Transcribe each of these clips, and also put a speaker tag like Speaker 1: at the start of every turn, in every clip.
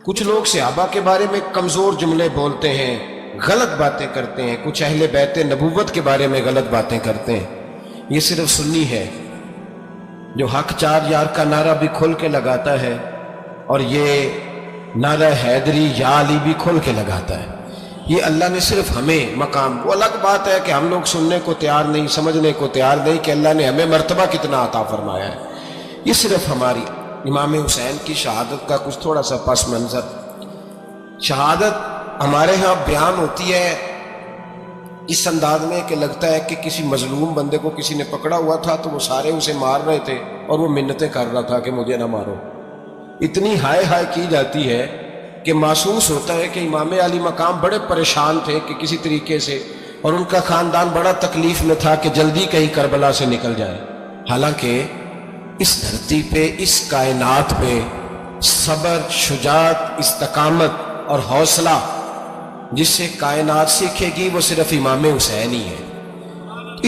Speaker 1: کچھ لوگ صحابہ کے بارے میں کمزور جملے بولتے ہیں، غلط باتیں کرتے ہیں، کچھ اہل بیت نبوت کے بارے میں غلط باتیں کرتے ہیں۔ یہ صرف سنی ہے جو حق چار یار کا نعرہ بھی کھول کے لگاتا ہے، اور یہ نعرہ حیدری یا علی بھی کھول کے لگاتا ہے۔ یہ اللہ نے صرف ہمیں مقام، وہ الگ بات ہے کہ ہم لوگ سننے کو تیار نہیں، سمجھنے کو تیار نہیں کہ اللہ نے ہمیں مرتبہ کتنا عطا فرمایا ہے۔ یہ صرف ہماری امام حسین کی شہادت کا کچھ تھوڑا سا پس منظر۔ شہادت ہمارے ہاں بیان ہوتی ہے اس انداز میں کہ لگتا ہے کہ کسی مظلوم بندے کو کسی نے پکڑا ہوا تھا تو وہ سارے اسے مار رہے تھے اور وہ منتیں کر رہا تھا کہ مجھے نہ مارو۔ اتنی ہائے ہائے کی جاتی ہے کہ محسوس ہوتا ہے کہ امام علی مقام بڑے پریشان تھے کہ کسی طریقے سے، اور ان کا خاندان بڑا تکلیف میں تھا کہ جلدی کہیں کربلا سے نکل جائے۔ حالانکہ اس دھرتی پہ، اس کائنات پہ صبر، شجاعت، استقامت اور حوصلہ جس سے کائنات سیکھے گی وہ صرف امام حسین ہی ہے۔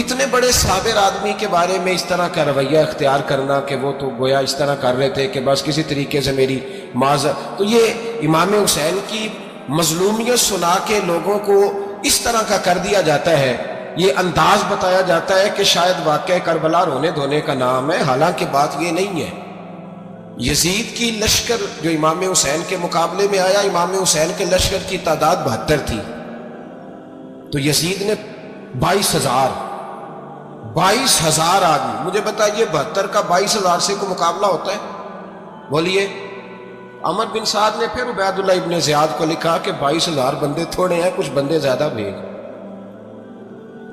Speaker 1: اتنے بڑے صابر آدمی کے بارے میں اس طرح کا رویہ اختیار کرنا کہ وہ تو گویا اس طرح کر رہے تھے کہ بس کسی طریقے سے میری معذرت، تو یہ امام حسین کی مظلومیت سنا کے لوگوں کو اس طرح کا کر دیا جاتا ہے، یہ انداز بتایا جاتا ہے کہ شاید واقعہ کربلا رونے دھونے کا نام ہے، حالانکہ بات یہ نہیں ہے۔ یزید کی لشکر جو امام حسین کے مقابلے میں آیا، امام حسین کے لشکر کی تعداد 72 تھی، تو یزید نے 22,000 آدمی، مجھے بتائیے 72 کا 22,000 سے کوئی مقابلہ ہوتا ہے؟ بولیے۔ عمر بن سعد نے پھر عبید اللہ ابن زیاد کو لکھا کہ 22,000 بندے تھوڑے ہیں، کچھ بندے زیادہ بھیج۔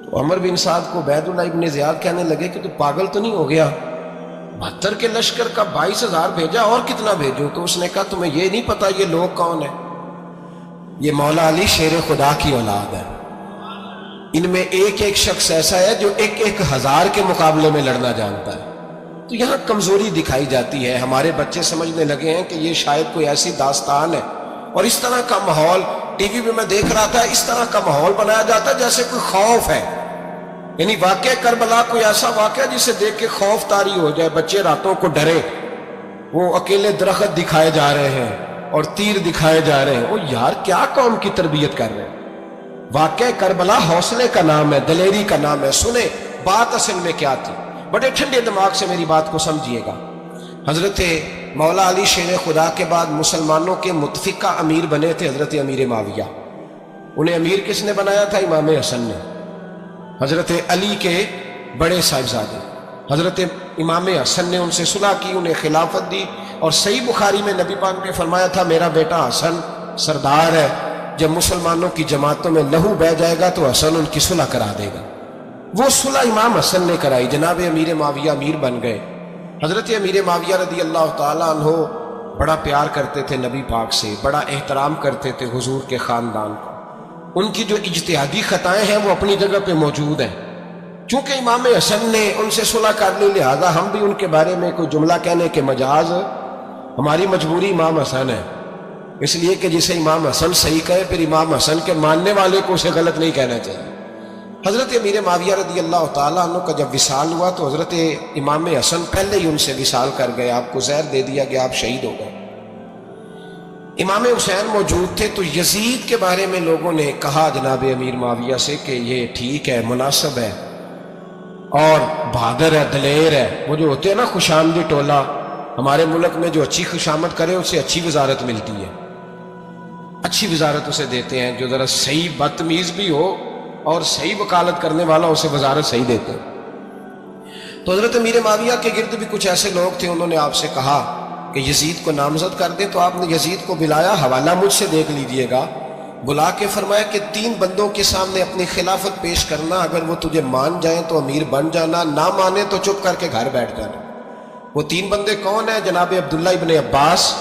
Speaker 1: تو عمر بن سعد کو عبید اللہ ابن زیاد کہنے لگے کہ تو پاگل تو نہیں ہو گیا، 72 کے لشکر کا 22,000 بھیجا، اور کتنا بھیجو؟ تو اس نے کہا تمہیں یہ نہیں پتا یہ لوگ کون ہیں؟ یہ مولا علی شیر خدا کی اولاد ہے، ان میں ایک ایک شخص ایسا ہے جو 1,000 کے مقابلے میں لڑنا جانتا ہے۔ تو یہاں کمزوری دکھائی جاتی ہے، ہمارے بچے سمجھنے لگے ہیں کہ یہ شاید کوئی ایسی داستان ہے، اور اس طرح کا ماحول ٹی وی پہ میں دیکھ رہا تھا، اس طرح کا ماحول بنایا جاتا ہے جیسے کوئی خوف ہے، یعنی واقعہ کربلا کوئی ایسا واقعہ جسے دیکھ کے خوف طاری ہو جائے، بچے راتوں کو ڈرے، وہ اکیلے درخت دکھائے جا رہے ہیں اور تیر دکھائے جا رہے ہیں۔ وہ یار کیا قوم کی تربیت کر رہے ہیں؟ واقعہ کربلا حوصلے کا نام ہے، دلیری کا نام ہے۔ سنیں بات اصل میں کیا تھی، بڑے ٹھنڈے دماغ سے میری بات کو سمجھیے گا۔ حضرت مولا علی شیر خدا کے بعد مسلمانوں کے متفقہ امیر بنے تھے حضرت امیر معاویہ۔ انہیں امیر کس نے بنایا تھا؟ امام حسن نے، حضرت علی کے بڑے صاحبزادے۔ حضرت امام حسن نے ان سے صلح کی، انہیں خلافت دی، اور صحیح بخاری میں نبی پاک نے فرمایا تھا میرا بیٹا حسن سردار ہے، جب مسلمانوں کی جماعتوں میں لہو بہہ جائے گا تو حسن ان کی صلح کرا دے گا۔ وہ صلح امام حسن نے کرائی، جناب امیر معاویہ امیر بن گئے۔ حضرت امیر معاویہ رضی اللہ تعالیٰ عنہ بڑا پیار کرتے تھے نبی پاک سے، بڑا احترام کرتے تھے حضور کے خاندان کو۔ ان کی جو اجتہادی خطائیں ہیں وہ اپنی جگہ پہ موجود ہیں، چونکہ امام حسن نے ان سے صلح کر لی، لہذا ہم بھی ان کے بارے میں کوئی جملہ کہنے کے مجاز، ہماری مجبوری امام حسن ہے، اس لیے کہ جسے امام حسن صحیح کہے پھر امام حسن کے ماننے والے کو اسے غلط نہیں کہنا چاہیے۔ حضرت امیر معاویہ رضی اللہ تعالیٰ عنہ کا جب وصال ہوا تو حضرت امام حسن پہلے ہی ان سے وصال کر گئے، آپ کو زہر دے دیا کہ آپ شہید ہو گئے۔ امام حسین موجود تھے، تو یزید کے بارے میں لوگوں نے کہا جناب امیر معاویہ سے کہ یہ ٹھیک ہے، مناسب ہے، اور بہادر ہے، دلیر ہے۔ وہ جو ہوتے ہیں نا خوش آمدی ٹولہ، ہمارے ملک میں جو اچھی خوشامد کرے اسے اچھی وزارت ملتی ہے، اچھی وزارت اسے دیتے ہیں، جو ذرا صحیح بدتمیز بھی ہو اور صحیح وکالت کرنے والا اسے وزارت صحیح دیتے ہیں۔ تو حضرت امیر معاویہ کے گرد بھی کچھ ایسے لوگ تھے، انہوں نے آپ سے کہا کہ یزید کو نامزد کر دیں، تو آپ نے یزید کو بلایا، حوالہ مجھ سے دیکھ لیجئے گا، بلا کے فرمایا کہ 3 بندوں کے سامنے اپنی خلافت پیش کرنا، اگر وہ تجھے مان جائیں تو امیر بن جانا، نہ مانے تو چپ کر کے گھر بیٹھ جانا۔ وہ 3 بندے کون ہیں؟ جناب عبداللہ ابن عباس،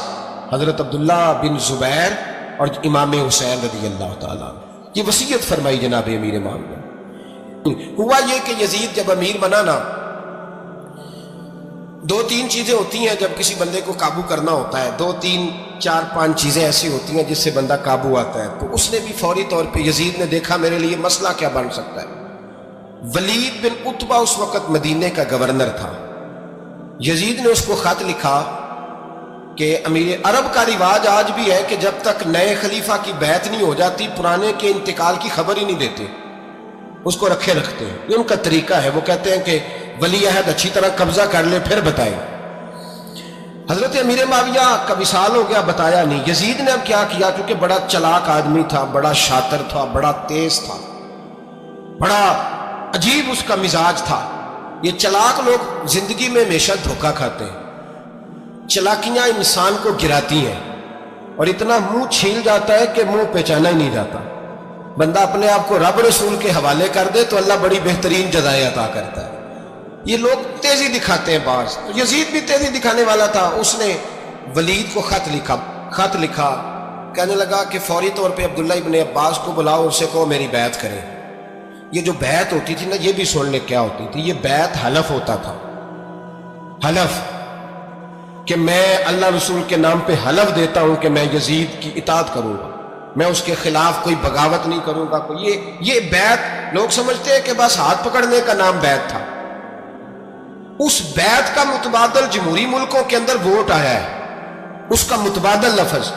Speaker 1: حضرت عبداللہ بن زبیر اور امام حسین رضی اللہ تعالیٰ عنہ۔ یہ وصیت فرمائی جناب امیر معاویہ۔ ہوا یہ کہ یزید جب امیر بنا نا، 2-3 چیزیں ہوتی ہیں جب کسی بندے کو قابو کرنا ہوتا ہے، 2-3-4-5 چیزیں ایسی ہوتی ہیں جس سے بندہ قابو آتا ہے۔ تو اس نے بھی فوری طور پہ، یزید نے دیکھا میرے لیے مسئلہ کیا بن سکتا ہے۔ ولید بن عتبہ اس وقت مدینے کا گورنر تھا، یزید نے اس کو خط لکھا کہ امیر عرب کا رواج آج بھی ہے کہ جب تک نئے خلیفہ کی بیعت نہیں ہو جاتی پرانے کے انتقال کی خبر ہی نہیں دیتے، اس کو رکھے رکھتے ہیں. یہ ان کا طریقہ ہے. وہ کہتے ہیں کہ ولی عہد اچھی طرح قبضہ کر لے پھر بتائیں. حضرت امیر معاویہ کا وصال ہو گیا، بتایا نہیں. یزید نے اب کیا کیا، کیونکہ بڑا چلاک آدمی تھا، بڑا شاطر تھا، بڑا تیز تھا، بڑا عجیب اس کا مزاج تھا. یہ چلاک لوگ زندگی میں ہمیشہ دھوکہ کھاتے ہیں. چلاکیاں انسان کو گراتی ہیں اور اتنا منہ چھیل جاتا ہے کہ منہ پہچانا ہی نہیں جاتا. بندہ اپنے آپ کو رب رسول کے حوالے کر دے تو اللہ بڑی بہترین جزائیں عطا کرتا ہے. یہ لوگ تیزی دکھاتے ہیں بعض. تو یزید بھی تیزی دکھانے والا تھا. اس نے ولید کو خط لکھا کہنے لگا کہ فوری طور پہ عبداللہ ابن عباس کو بلاؤ، اس سے کہو میری بیعت کرے. یہ جو بیعت ہوتی تھی نا، یہ بھی سن لے کیا ہوتی تھی. یہ بیعت حلف ہوتا تھا. حلف کہ میں اللہ رسول کے نام پہ حلف دیتا ہوں کہ میں یزید کی اطاعت کروں گا، میں اس کے خلاف کوئی بغاوت نہیں کروں گا. یہ بیعت لوگ سمجھتے ہیں کہ بس ہاتھ پکڑنے کا نام بیعت تھا. اس بیعت کا متبادل جمہوری ملکوں کے اندر ووٹ آیا ہے، اس کا متبادل لفظ.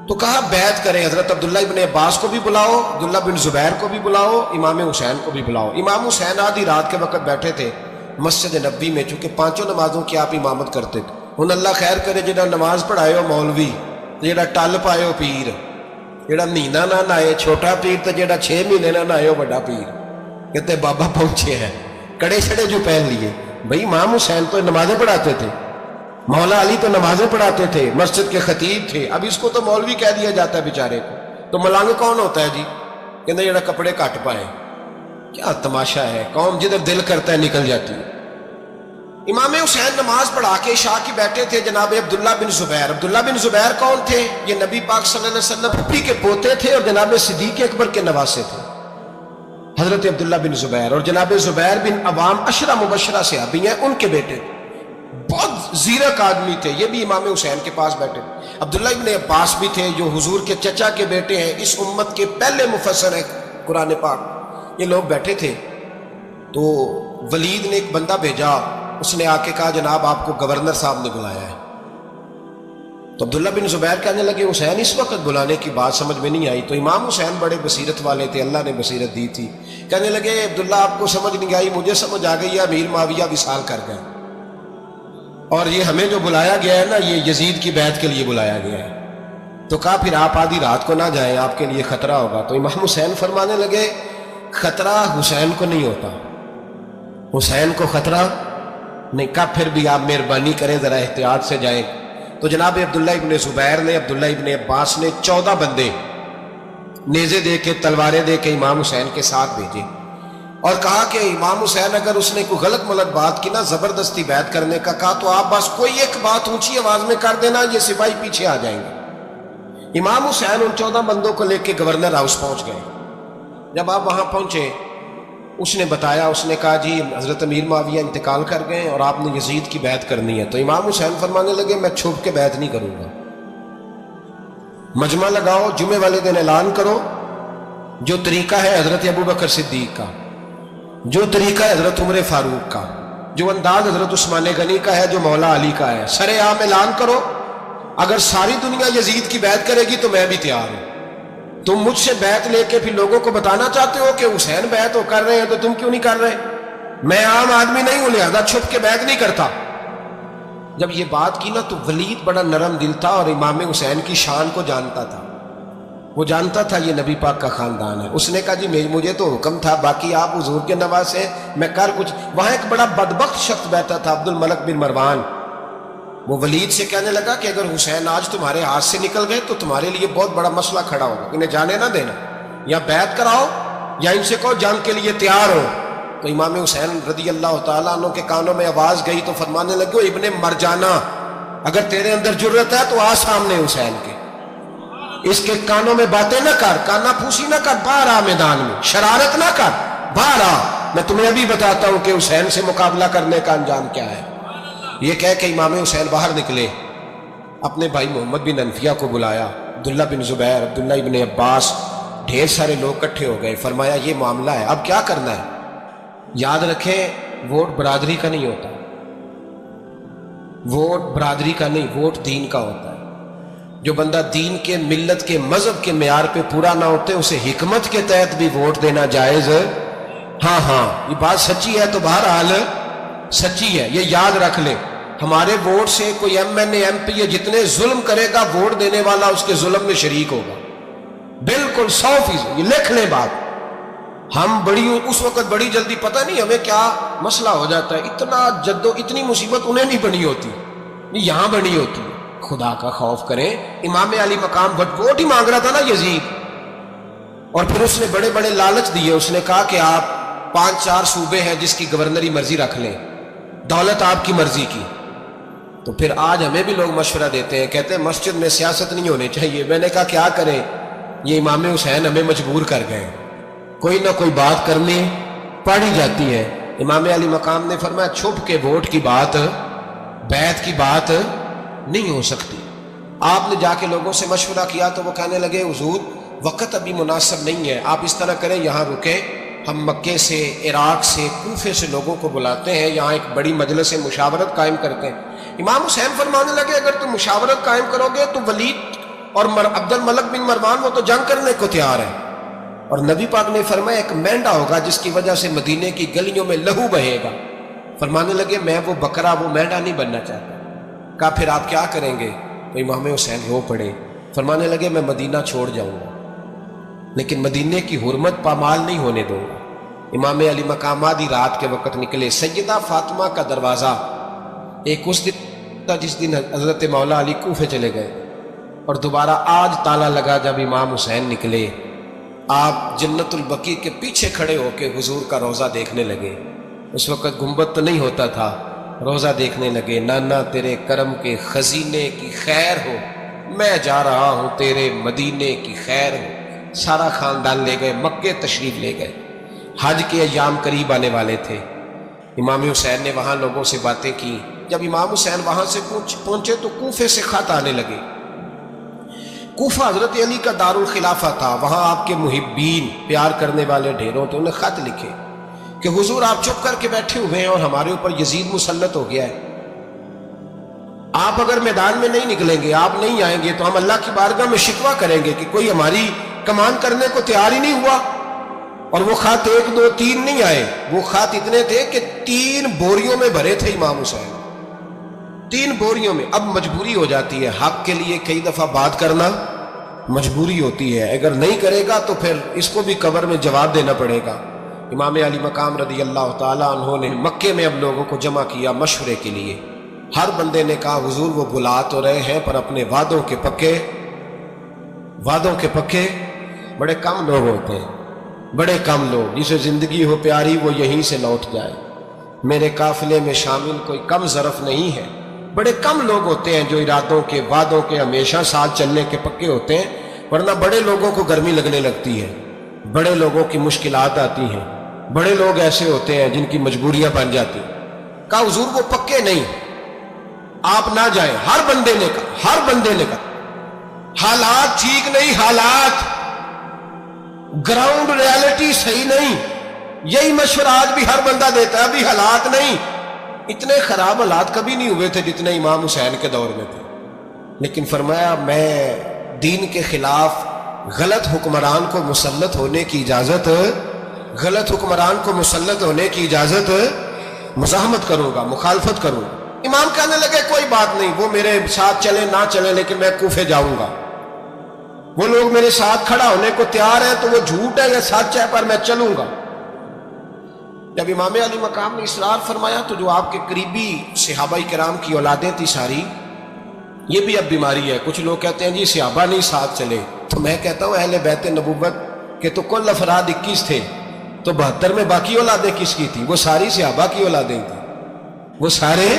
Speaker 1: تو کہا بیعت کریں. حضرت عبداللہ ابن عباس کو بھی بلاؤ، عبداللہ بن زبیر کو بھی بلاؤ، امام حسین کو بھی بلاؤ. امام حسین آدھی رات کے وقت بیٹھے تھے مسجد نبوی میں، چونکہ 5 نمازوں کی آپ امامت کرتے تھے. ہن اللہ خیر کرے جہاں نماز پڑھائے ہو مولوی، جہاں ٹل پائے ہو پیر، جہاں مہینہ نہ نہائے چھوٹا پیر، تو جہاں 6 مہینے نہ نہائے ہو بڑا پیر. کہتے بابا پہنچے ہیں، کڑے چھڑے جو پہن لیے. بھائی امام حسین تو نمازیں پڑھاتے تھے، مولا علی تو نمازیں پڑھاتے تھے، مسجد کے خطیب تھے. اب اس کو تو مولوی کہہ دیا جاتا ہے بیچارے کو. تو ملنگ کون ہوتا ہے جی؟ کہتے جڑا کپڑے کٹ پائے. کیا تماشا ہے، قوم جدھر دل کرتا ہے نکل جاتی ہے. امام حسین نماز پڑھا کے عشاء کی بیٹھے تھے جناب عبداللہ بن زبیر. عبداللہ بن زبیر کون تھے؟ یہ نبی پاک صلی اللہ علیہ وسلم پھپھی کے پوتے تھے اور جناب صدیق اکبر کے نواسے تھے. حضرت عبداللہ بن زبیر اور جناب زبیر بن عوام عشرہ مبشرہ صحابی ہیں، ان کے بیٹے. بہت زیرک آدمی تھے. یہ بھی امام حسین کے پاس بیٹھے. عبداللہ ابن عباس بھی تھے جو حضور کے چچا کے بیٹے ہیں، اس امت کے پہلے مفسر ہیں قرآن پاک. یہ لوگ بیٹھے تھے. تو ولید نے ایک بندہ بھیجا، اس نے آ کے کہا جناب آپ کو گورنر صاحب نے بلایا ہے. تو عبداللہ بن زبیر کہنے لگے حسین اس وقت بلانے کی بات سمجھ میں نہیں آئی. تو امام حسین بڑے بصیرت والے تھے، اللہ نے بصیرت دی تھی. کہنے لگے عبداللہ آپ کو سمجھ نہیں آئی، مجھے سمجھ آ گئی ہے، امیر معاویہ وصال کر گئے اور یہ ہمیں جو بلایا گیا ہے نا، یہ یزید کی بیعت کے لیے بلایا گیا ہے. تو کہا پھر آپ آدھی رات کو نہ جائیں، آپ کے لیے خطرہ ہوگا. تو امام حسین فرمانے لگے خطرہ حسین کو نہیں ہوتا، حسین کو خطرہ نہیں. کہا پھر بھی آپ مہربانی کریں ذرا احتیاط سے جائیں. تو جناب عبداللہ ابن زبیر نے، عبداللہ ابن عباس نے 14 بندے نیزے دے کے، تلواریں دے کے امام حسین کے ساتھ بھیجے اور کہا کہ امام حسین اگر اس نے کوئی غلط ملت بات کی نا، زبردستی بیعت کرنے کا کہا، تو آپ بس کوئی ایک بات اونچی آواز میں کر دینا، یہ سپاہی پیچھے آ جائیں گے. امام حسین ان 14 بندوں کو لے کے گورنر ہاؤس پہنچ گئے. جب آپ وہاں پہنچے اس نے بتایا، اس نے کہا جی حضرت امیر معاویہ انتقال کر گئے اور آپ نے یزید کی بیعت کرنی ہے. تو امام حسین فرمانے لگے میں چھپ کے بیعت نہیں کروں گا. مجمع لگاؤ، جمعے والے دن اعلان کرو. جو طریقہ ہے حضرت ابو بکر صدیق کا، جو طریقہ ہے حضرت عمر فاروق کا، جو انداز حضرت عثمان غنی کا ہے، جو مولا علی کا ہے، سر عام اعلان کرو. اگر ساری دنیا یزید کی بیعت کرے گی تو میں بھی تیار ہوں. تم مجھ سے بیعت لے کے پھر لوگوں کو بتانا چاہتے ہو کہ حسین بیعت کر رہے ہیں تو تم کیوں نہیں کر رہے؟ میں عام آدمی نہیں ہوں، لہذا چھپ کے بیعت نہیں کرتا. جب یہ بات کی نا تو ولید بڑا نرم دل تھا اور امام حسین کی شان کو جانتا تھا. وہ جانتا تھا یہ نبی پاک کا خاندان ہے. اس نے کہا جی مجھے تو حکم تھا، باقی آپ حضور کے نواسے، میں کر کچھ. وہاں ایک بڑا بدبخت شخص بیٹھا تھا، عبد الملک بن مروان. وہ ولید سے کہنے لگا کہ اگر حسین آج تمہارے ہاتھ سے نکل گئے تو تمہارے لیے بہت بڑا مسئلہ کھڑا ہوگا. انہیں جانے نہ دینا، یا بیعت کراؤ یا ان سے کہو جنگ کے لیے تیار ہو. تو امام حسین رضی اللہ تعالیٰ عنہ کے کانوں میں آواز گئی تو فرمانے لگے ابن مرجانہ، اگر تیرے اندر جرت ہے تو آ سامنے حسین کے، اس کے کانوں میں باتیں نہ کر، کانا پھوسی نہ کر، باہر آ میدان میں، شرارت نہ کر، باہر آ. میں تمہیں ابھی بتاتا ہوں کہ حسین سے مقابلہ کرنے کا انجام کیا ہے. یہ کہہ کہ امام حسین باہر نکلے، اپنے بھائی محمد بن انفیہ کو بلایا، عبداللہ بن زبیر، عبداللہ ابن عباس، ڈھیر سارے لوگ اکٹھے ہو گئے. فرمایا یہ معاملہ ہے، اب کیا کرنا ہے؟ یاد رکھیں ووٹ برادری کا نہیں ہوتا. ووٹ برادری کا نہیں، ووٹ دین کا ہوتا ہے۔ جو بندہ دین کے، ملت کے، مذہب کے معیار پہ پورا نہ ہوتے اسے حکمت کے تحت بھی ووٹ دینا جائز ہے۔ ہاں ہاں یہ بات سچی ہے تو بہرحال سچی ہے، یہ یاد رکھ لیں۔ ہمارے ووٹ سے کوئی ایم این اے، ایم پی اے جتنے ظلم کرے گا، ووٹ دینے والا اس کے ظلم میں شریک ہوگا، بالکل 100%۔ یہ لکھ لیں بات۔ ہم اس وقت بڑی جلدی، پتہ نہیں ہمیں کیا مسئلہ ہو جاتا ہے، اتنا اتنی مصیبت انہیں نہیں بنی ہوتی، یہاں بنی ہوتی ہے۔ خدا کا خوف کریں۔ امام علی مقام ووٹ ہی مانگ رہا تھا نا یزید، اور پھر اس نے بڑے بڑے لالچ دیے۔ اس نے کہا کہ آپ 5-4 صوبے ہیں جس کی گورنری مرضی رکھ لیں، دولت آپ کی مرضی کی۔ تو پھر آج ہمیں بھی لوگ مشورہ دیتے ہیں، کہتے ہیں مسجد میں سیاست نہیں ہونی چاہیے۔ میں نے کہا کیا کریں، یہ امام حسین ہمیں مجبور کر گئے، کوئی نہ کوئی بات کرنی پڑ ہی جاتی ہے۔ امام علی مقام نے فرمایا چھپ کے ووٹ کی بات، بیعت کی بات نہیں ہو سکتی۔ آپ نے جا کے لوگوں سے مشورہ کیا تو وہ کہنے لگے حضور وقت ابھی مناسب نہیں ہے، آپ اس طرح کریں یہاں رکیں، ہم مکے سے، عراق سے، کوفے سے لوگوں کو بلاتے ہیں، یہاں ایک بڑی مجلس مشاورت قائم کرتے ہیں۔ امام حسین فرمانے لگے اگر تم مشاورت قائم کرو گے تو ولید اور عبد الملک بن مروان وہ تو جنگ کرنے کو تیار ہے، اور نبی پاک نے فرمایا ایک مینڈا ہوگا جس کی وجہ سے مدینے کی گلیوں میں لہو بہے گا۔ فرمانے لگے میں وہ بکرا، وہ مینڈا نہیں بننا چاہتا۔ کہا پھر آپ کیا کریں گے؟ تو امام حسین رو پڑے، فرمانے لگے میں مدینہ چھوڑ جاؤں گا لیکن مدینے کی حرمت پامال نہیں ہونے دوں گا۔ امام علی مقام آدھی رات کے وقت نکلے۔ سیدہ فاطمہ کا دروازہ ایک اس دن تھا جس دن حضرت مولا علی کوفے چلے گئے، اور دوبارہ آج تالا لگا جب امام حسین نکلے۔ آپ جنت البقیع کے پیچھے کھڑے ہو کے حضور کا روضہ دیکھنے لگے۔ اس وقت گنبد تو نہیں ہوتا تھا، روضہ دیکھنے لگے۔ نانا تیرے کرم کے خزینے کی خیر ہو، میں جا رہا ہوں تیرے مدینے کی خیر ہو۔ سارا خاندان لے گئے، مکے تشریف لے گئے۔ حج کے ایام قریب آنے والے تھے۔ امام حسین نے وہاں لوگوں سے باتیں کی۔ جب امام حسین وہاں سے پہنچے تو کوفے سے خط آنے لگے۔ کوفہ حضرت علی کا دارالخلافہ تھا، وہاں آپ کے محبین، پیار کرنے والے ڈھیروں تھے۔ انہیں خط لکھے کہ حضور آپ چپ کر کے بیٹھے ہوئے ہیں اور ہمارے اوپر یزید مسلط ہو گیا ہے، آپ اگر میدان میں نہیں نکلیں گے، آپ نہیں آئیں گے تو ہم اللہ کی بارگاہ میں شکوہ کریں گے کہ کوئی ہماری کمان کرنے کو تیار ہی نہیں ہوا۔ اور وہ خط 1 2 3 نہیں آئے، وہ خط اتنے تھے کہ 3 بوریوں میں بھرے تھے امام حسین، 3 بوریوں میں۔ اب مجبوری ہو جاتی ہے، حق کے لیے کئی دفعہ بات کرنا مجبوری ہوتی ہے، اگر نہیں کرے گا تو پھر اس کو بھی قبر میں جواب دینا پڑے گا۔ امام علی مقام رضی اللہ تعالیٰ عنہ نے مکے میں اب لوگوں کو جمع کیا مشورے کے لیے۔ ہر بندے نے کہا حضور وہ بلا تو رہے ہیں پر اپنے وعدوں کے پکے بڑے کم لوگ ہوتے ہیں، بڑے کم لوگ، جسے زندگی ہو پیاری وہ یہیں سے لوٹ جائے۔ میرے قافلے میں شامل کوئی کم ظرف نہیں ہے، بڑے کم لوگ ہوتے ہیں جو ارادوں کے، وعدوں کے ہمیشہ ساتھ چلنے کے پکے ہوتے ہیں، ورنہ بڑے لوگوں کو گرمی لگنے لگتی ہے، بڑے لوگوں کی مشکلات آتی ہیں، بڑے لوگ ایسے ہوتے ہیں جن کی مجبوریاں بن جاتی ہیں۔ کہا حضور وہ پکے نہیں، آپ نہ جائیں۔ ہر بندے نے کہا حالات ٹھیک نہیں، حالات گراؤنڈ ریالٹی صحیح نہیں۔ یہی مشورہ آج بھی ہر بندہ دیتا ہے، ابھی حالات نہیں، اتنے خراب حالات کبھی نہیں ہوئے تھے جتنے امام حسین کے دور میں تھے۔ لیکن فرمایا میں دین کے خلاف غلط حکمران کو مسلط ہونے کی اجازت مزاحمت کروں گا، مخالفت کروں گا۔ امام کہنے لگے کوئی بات نہیں، وہ میرے ساتھ چلے نہ چلے لیکن میں کوفے جاؤں گا، وہ لوگ میرے ساتھ کھڑا ہونے کو تیار ہے تو وہ جھوٹ ہے یا سچ ہے پر میں چلوں گا۔ جب امام علی مقام نے اصرار فرمایا تو جو آپ کے قریبی صحابہ کرام کی اولادیں تھی ساری، یہ بھی اب بیماری ہے، کچھ لوگ کہتے ہیں جی صحابہ نہیں ساتھ چلے، تو میں کہتا ہوں اہل بیت نبوت کے تو کل افراد 21 تھے، تو 72 میں باقی اولادیں کس کی تھیں؟ وہ ساری صحابہ کی اولادیں تھیں، وہ سارے۔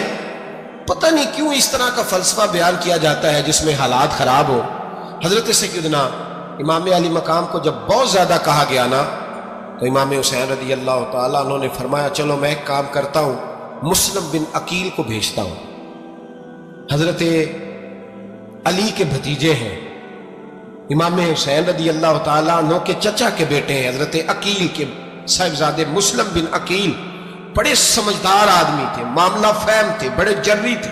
Speaker 1: پتہ نہیں کیوں اس طرح کا فلسفہ بیان کیا جاتا ہے جس میں حالات خراب ہو۔ حضرت سیدنا امام علی مقام کو جب بہت زیادہ کہا گیا نا تو امام حسین رضی اللہ تعالیٰ عنہ نے فرمایا چلو میں ایک کام کرتا ہوں، مسلم بن عقیل کو بھیجتا ہوں، حضرت علی کے بھتیجے ہیں، امام حسین رضی اللہ تعالیٰ عنہ کے چچا کے بیٹے ہیں، حضرت عقیل کے صاحبزادے مسلم بن عقیل، بڑے سمجھدار آدمی تھے، معاملہ فہم تھے، بڑے جری تھے۔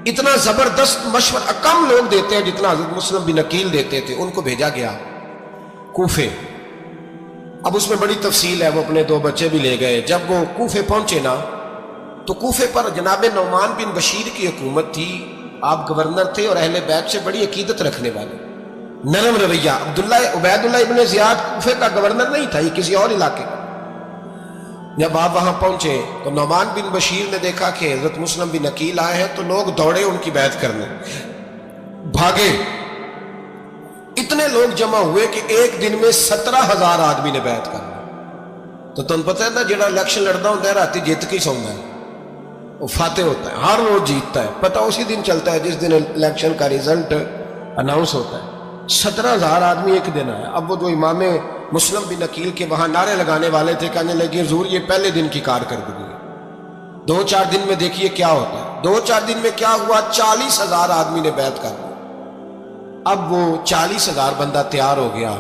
Speaker 1: اتنا زبردست مشورہ کم لوگ دیتے ہیں جتنا حضرت مسلم بن عقیل دیتے تھے. ان کو بھیجا گیا کوفے. اب اس میں بڑی تفصیل ہے, وہ اپنے 2 بچے بھی لے گئے. جب وہ کوفے پہنچے نا تو کوفے پر جناب نعمان بن بشیر کی حکومت تھی. آپ گورنر تھے اور اہل بیت سے بڑی عقیدت رکھنے والے, نرم رویہ. عبید اللہ ابن زیاد کوفے کا گورنر نہیں تھا, یہ کسی اور علاقے کا. جب آپ وہاں پہنچے تو نعمان بن بشیر نے دیکھا کہ حضرت مسلم بن عقیل آئے ہیں, تو لوگ دوڑے ان کی بیعت کرنے, بھاگے. اتنے لوگ جمع ہوئے کہ ایک دن میں 17,000 آدمی نے بیعت کر لی. تو تم پتہ ہے نا, جڑا الیکشن لڑتا ہوتا ہے راتی جیت کے سوندا ہے, وہ فاتح ہوتا ہے, ہر روز جیتتا ہے. پتہ اسی دن چلتا ہے جس دن الیکشن کا ریزلٹ اناؤنس ہوتا ہے. 17,000 آدمی ایک دن آیا. اب وہ جو امام مسلم بن عقیل کے وہاں نعرے لگانے والے تھے, کہنے لگے حضور یہ پہلے دن کی کارکردگی ہے, 2-4 دن میں دیکھیے کیا ہوتا ہے. 2-4 دن میں کیا ہوا, 40,000 آدمی نے بیعت کر لی. اب وہ 40,000 بندہ تیار ہو گیا.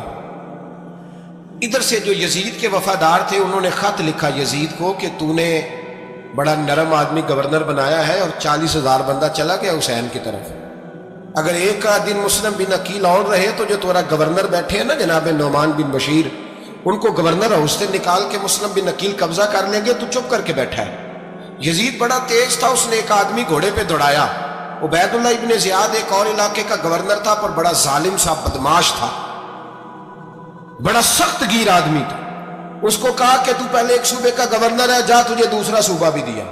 Speaker 1: ادھر سے جو یزید کے وفادار تھے انہوں نے خط لکھا یزید کو کہ تو نے بڑا نرم آدمی گورنر بنایا ہے اور 40,000 بندہ چلا گیا حسین کی طرف. اگر ایک کا دن مسلم بن عقیل اور رہے تو جو تمہارا گورنر بیٹھے ہیں نا جناب نعمان بن بشیر, ان کو گورنر ہاؤس سے نکال کے مسلم بن عقیل قبضہ کر لیں گے. تو چپ کر کے بیٹھا ہے. یزید بڑا تیز تھا, اس نے ایک آدمی گھوڑے پہ دوڑایا. عبید اللہ ابن زیاد ایک اور علاقے کا گورنر تھا, پر بڑا ظالم سا بدماش تھا, بڑا سخت گیر آدمی تھا. اس کو کہا کہ تو پہلے ایک صوبے کا گورنر ہے, جا تجھے دوسرا صوبہ بھی دیا.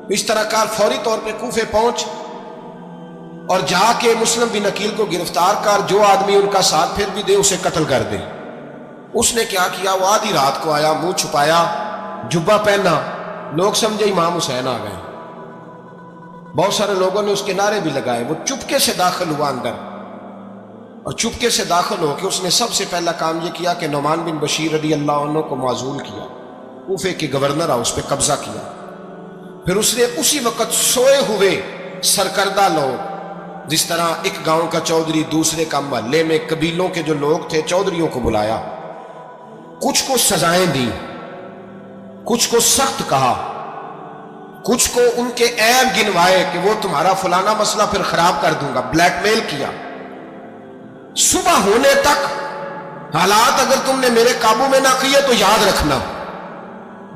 Speaker 1: اس طرح کار فوری طور پہ کوفے پہنچ اور جا کے مسلم بن عقیل کو گرفتار کر, جو آدمی ان کا ساتھ پھر بھی دے اسے قتل کر دے. اس نے کیا کیا, وہ آدھی رات کو آیا, منہ چھپایا, جبہ پہنا, لوگ سمجھے امام حسین آ گئے. بہت سارے لوگوں نے اس کے نعرے بھی لگائے. وہ چپکے سے داخل ہوا اندر, اور چپکے سے داخل ہو کے اس نے سب سے پہلا کام یہ کیا کہ نعمان بن بشیر رضی اللہ عنہ کو معزول کیا, کوفے کے گورنر ہاؤس پہ قبضہ کیا. پھر اس نے اسی وقت سوئے ہوئے سرکردہ لوگ, جس طرح ایک گاؤں کا چودھری دوسرے کا محلے میں قبیلوں کے جو لوگ تھے چودھریوں کو بلایا, کچھ کو سزائیں دی, کچھ کو سخت کہا, کچھ کو ان کے عیب گنوائے کہ وہ تمہارا فلانا مسئلہ پھر خراب کر دوں گا, بلیک میل کیا. صبح ہونے تک حالات اگر تم نے میرے قابو میں نہ کیے تو یاد رکھنا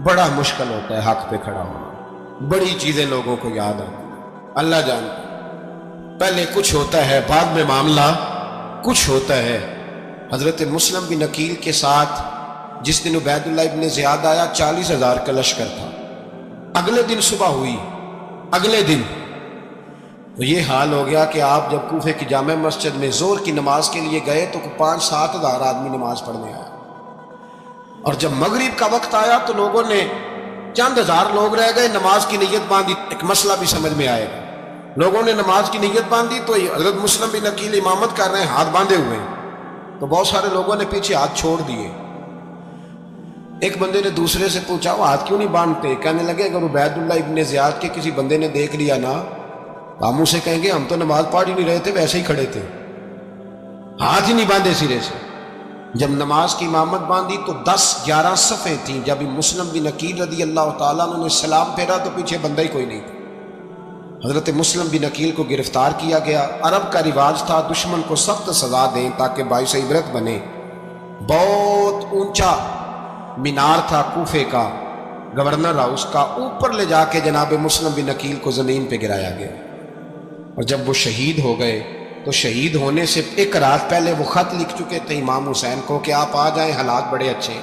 Speaker 1: بڑا مشکل ہوتا ہے حق پہ کھڑا ہونا. بڑی چیزیں لوگوں کو یاد آتی ہیں, اللہ جانتا. پہلے کچھ ہوتا ہے, بعد میں معاملہ کچھ ہوتا ہے. حضرت مسلم بن عقیل کے ساتھ جس دن عبید اللہ ابن زیاد آیا 40,000 کا لشکر تھا. اگلے دن صبح ہوئی, اگلے دن تو یہ حال ہو گیا کہ آپ جب کوفے کی جامع مسجد میں زور کی نماز کے لیے گئے تو 5-7 ہزار آدمی نماز پڑھنے آیا. اور جب مغرب کا وقت آیا تو لوگوں نے چند ہزار لوگ رہ گئے, نماز کی نیت باندھی. ایک مسئلہ بھی سمجھ میں آئے گا. لوگوں نے نماز کی نیت باندھی تو حضرت مسلم بن عقیل امامت کر رہے ہیں, ہاتھ باندھے ہوئے ہیں, تو بہت سارے لوگوں نے پیچھے ہاتھ چھوڑ دیے. ایک بندے نے دوسرے سے پوچھا وہ ہاتھ کیوں نہیں باندھتے؟ کہنے لگے اگر عبید اللہ ابن زیاد کے کسی بندے نے دیکھ لیا نا تو ہم اسے کہیں گے ہم تو نماز پڑھ ہی نہیں رہے تھے, ویسے ہی کھڑے تھے, ہاتھ ہی نہیں باندھے سرے سے. جب نماز کی امامت باندھی تو 10-11 صفیں تھیں. جب مسلم بن عقیل رضی اللہ تعالیٰ عنہ نے سلام پھیرا تو پیچھے بندہ ہی کوئی نہیں تھا. حضرت مسلم بن عقیل کو گرفتار کیا گیا. عرب کا رواج تھا دشمن کو سخت سزا دیں تاکہ باعث عبرت بنے. بہت اونچا مینار تھا کوفے کا گورنر ہاؤس کا, اوپر لے جا کے جناب مسلم بن عقیل کو زمین پہ گرایا گیا. اور جب وہ شہید ہو گئے تو شہید ہونے سے ایک رات پہلے وہ خط لکھ چکے تھے امام حسین کو کہ آپ آ جائیں, حالات بڑے اچھے.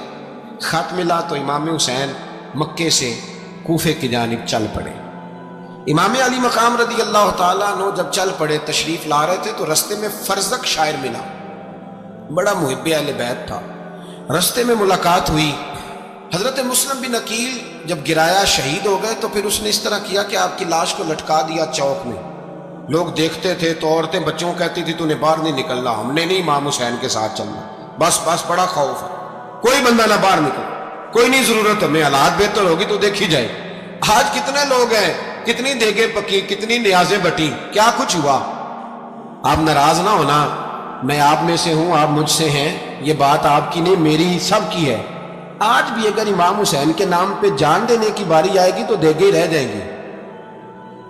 Speaker 1: خط ملا تو امام حسین مکے سے کوفے کی جانب چل پڑے. امام علی مقام رضی اللہ تعالیٰ عنہ جب چل پڑے تشریف لا رہے تھے تو رستے میں فرزق شاعر ملا, بڑا محب اہل بیت تھا. رستے میں ملاقات ہوئی. حضرت مسلم بن عقیل جب گرایا شہید ہو گئے تو پھر اس نے اس طرح کیا کہ آپ کی لاش کو لٹکا دیا چوک میں. لوگ دیکھتے تھے تو عورتیں بچوں کہتی تھی تو نے باہر نہیں نکلنا, ہم نے نہیں امام حسین کے ساتھ چلنا, بس بڑا خوف ہے, کوئی بندہ نہ باہر نکل, کوئی نہیں ضرورت ہمیں, حالات بہتر ہوگی تو دیکھی جائے. آج کتنے لوگ ہیں, کتنی دیگیں پکی, کتنی نیازیں بٹی, کیا کچھ ہوا. آپ ناراض نہ ہونا, میں آپ میں سے ہوں, آپ مجھ سے ہیں, یہ بات آپ کی نہیں میری سب کی ہے. آج بھی اگر امام حسین کے نام پہ جان دینے کی باری آئے گی تو دیگیں رہ جائیں گی.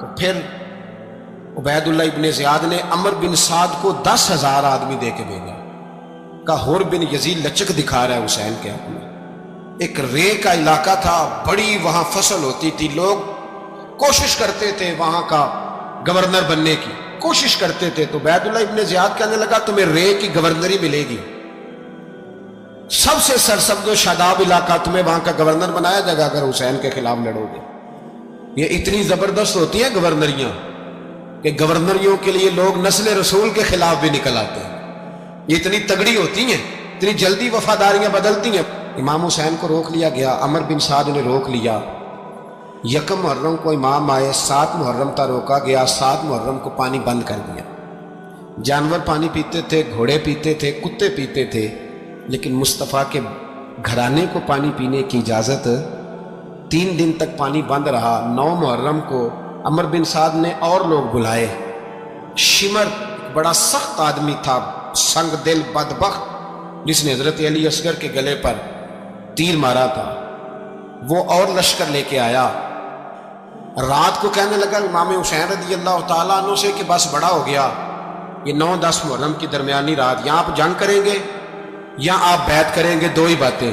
Speaker 1: تو پھر عبید اللہ ابن زیاد نے عمر بن سعد کو 10,000 آدمی دے کے بھیجا، کہا حر بن یزید لچک دکھا رہا ہے حسین کے حق میں۔ ایک رے کا علاقہ تھا، بڑی وہاں فصل ہوتی تھی، لوگ کوشش کرتے تھے وہاں کا گورنر بننے کی کوشش کرتے تھے، تو عبید اللہ ابن زیاد کہنے لگا تمہیں رے کی گورنری ملے گی، سب سے سرسبز و شاداب علاقہ، تمہیں وہاں کا گورنر بنایا جائے گا اگر حسین کے خلاف لڑو گے۔ یہ اتنی زبردست ہوتی ہیں گورنریاں کہ گورنریوں کے لیے لوگ نسل رسول کے خلاف بھی نکل آتے ہیں، یہ اتنی تگڑی ہوتی ہیں، اتنی جلدی وفاداریاں بدلتی ہیں۔ امام حسین کو روک لیا گیا، عمر بن سعد نے روک لیا۔ یکم محرم کو امام آئے، 7 محرم تا روکا گیا، 7 محرم کو پانی بند کر دیا۔ جانور پانی پیتے تھے، گھوڑے پیتے تھے، کتے پیتے تھے، لیکن مصطفیٰ کے گھرانے کو پانی پینے کی اجازت 3 دن تک پانی بند رہا۔ 9 محرم کو عمر بن سعد نے اور لوگ بلائے۔ شمر بڑا سخت آدمی تھا، سنگ دل بدبخت، جس نے حضرت علی اصغر کے گلے پر تیر مارا تھا، وہ اور لشکر لے کے آیا۔ رات کو کہنے لگا امام حسین رضی اللہ تعالیٰ عنہ سے کہ بس بڑا ہو گیا، یہ 9-10 محرم کی درمیانی رات، یہاں آپ جنگ کریں گے یا آپ بیعت کریں گے، 2 ہی باتیں۔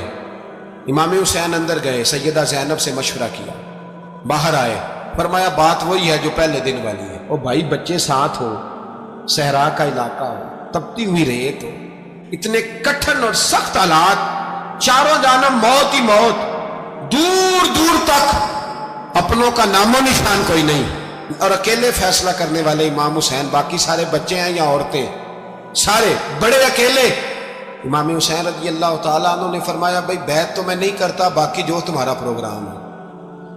Speaker 1: امام حسین اندر گئے، سیدہ زینب سے مشورہ کیا، باہر آئے، فرمایا بات وہی ہے جو پہلے دن والی ہے۔ او بھائی بچے ساتھ ہو، صحرا کا علاقہ ہو، تپتی ہوئی ریت ہو، اتنے کٹھن اور سخت حالات، چاروں جانب موت ہی موت، دور دور تک اپنوں کا نام و نشان کوئی نہیں، اور اکیلے فیصلہ کرنے والے امام حسین، باقی سارے بچے ہیں یا عورتیں، سارے بڑے اکیلے۔ امام حسین رضی اللہ تعالیٰ عنہ نے فرمایا بھائی بیعت تو میں نہیں کرتا، باقی جو تمہارا پروگرام ہے۔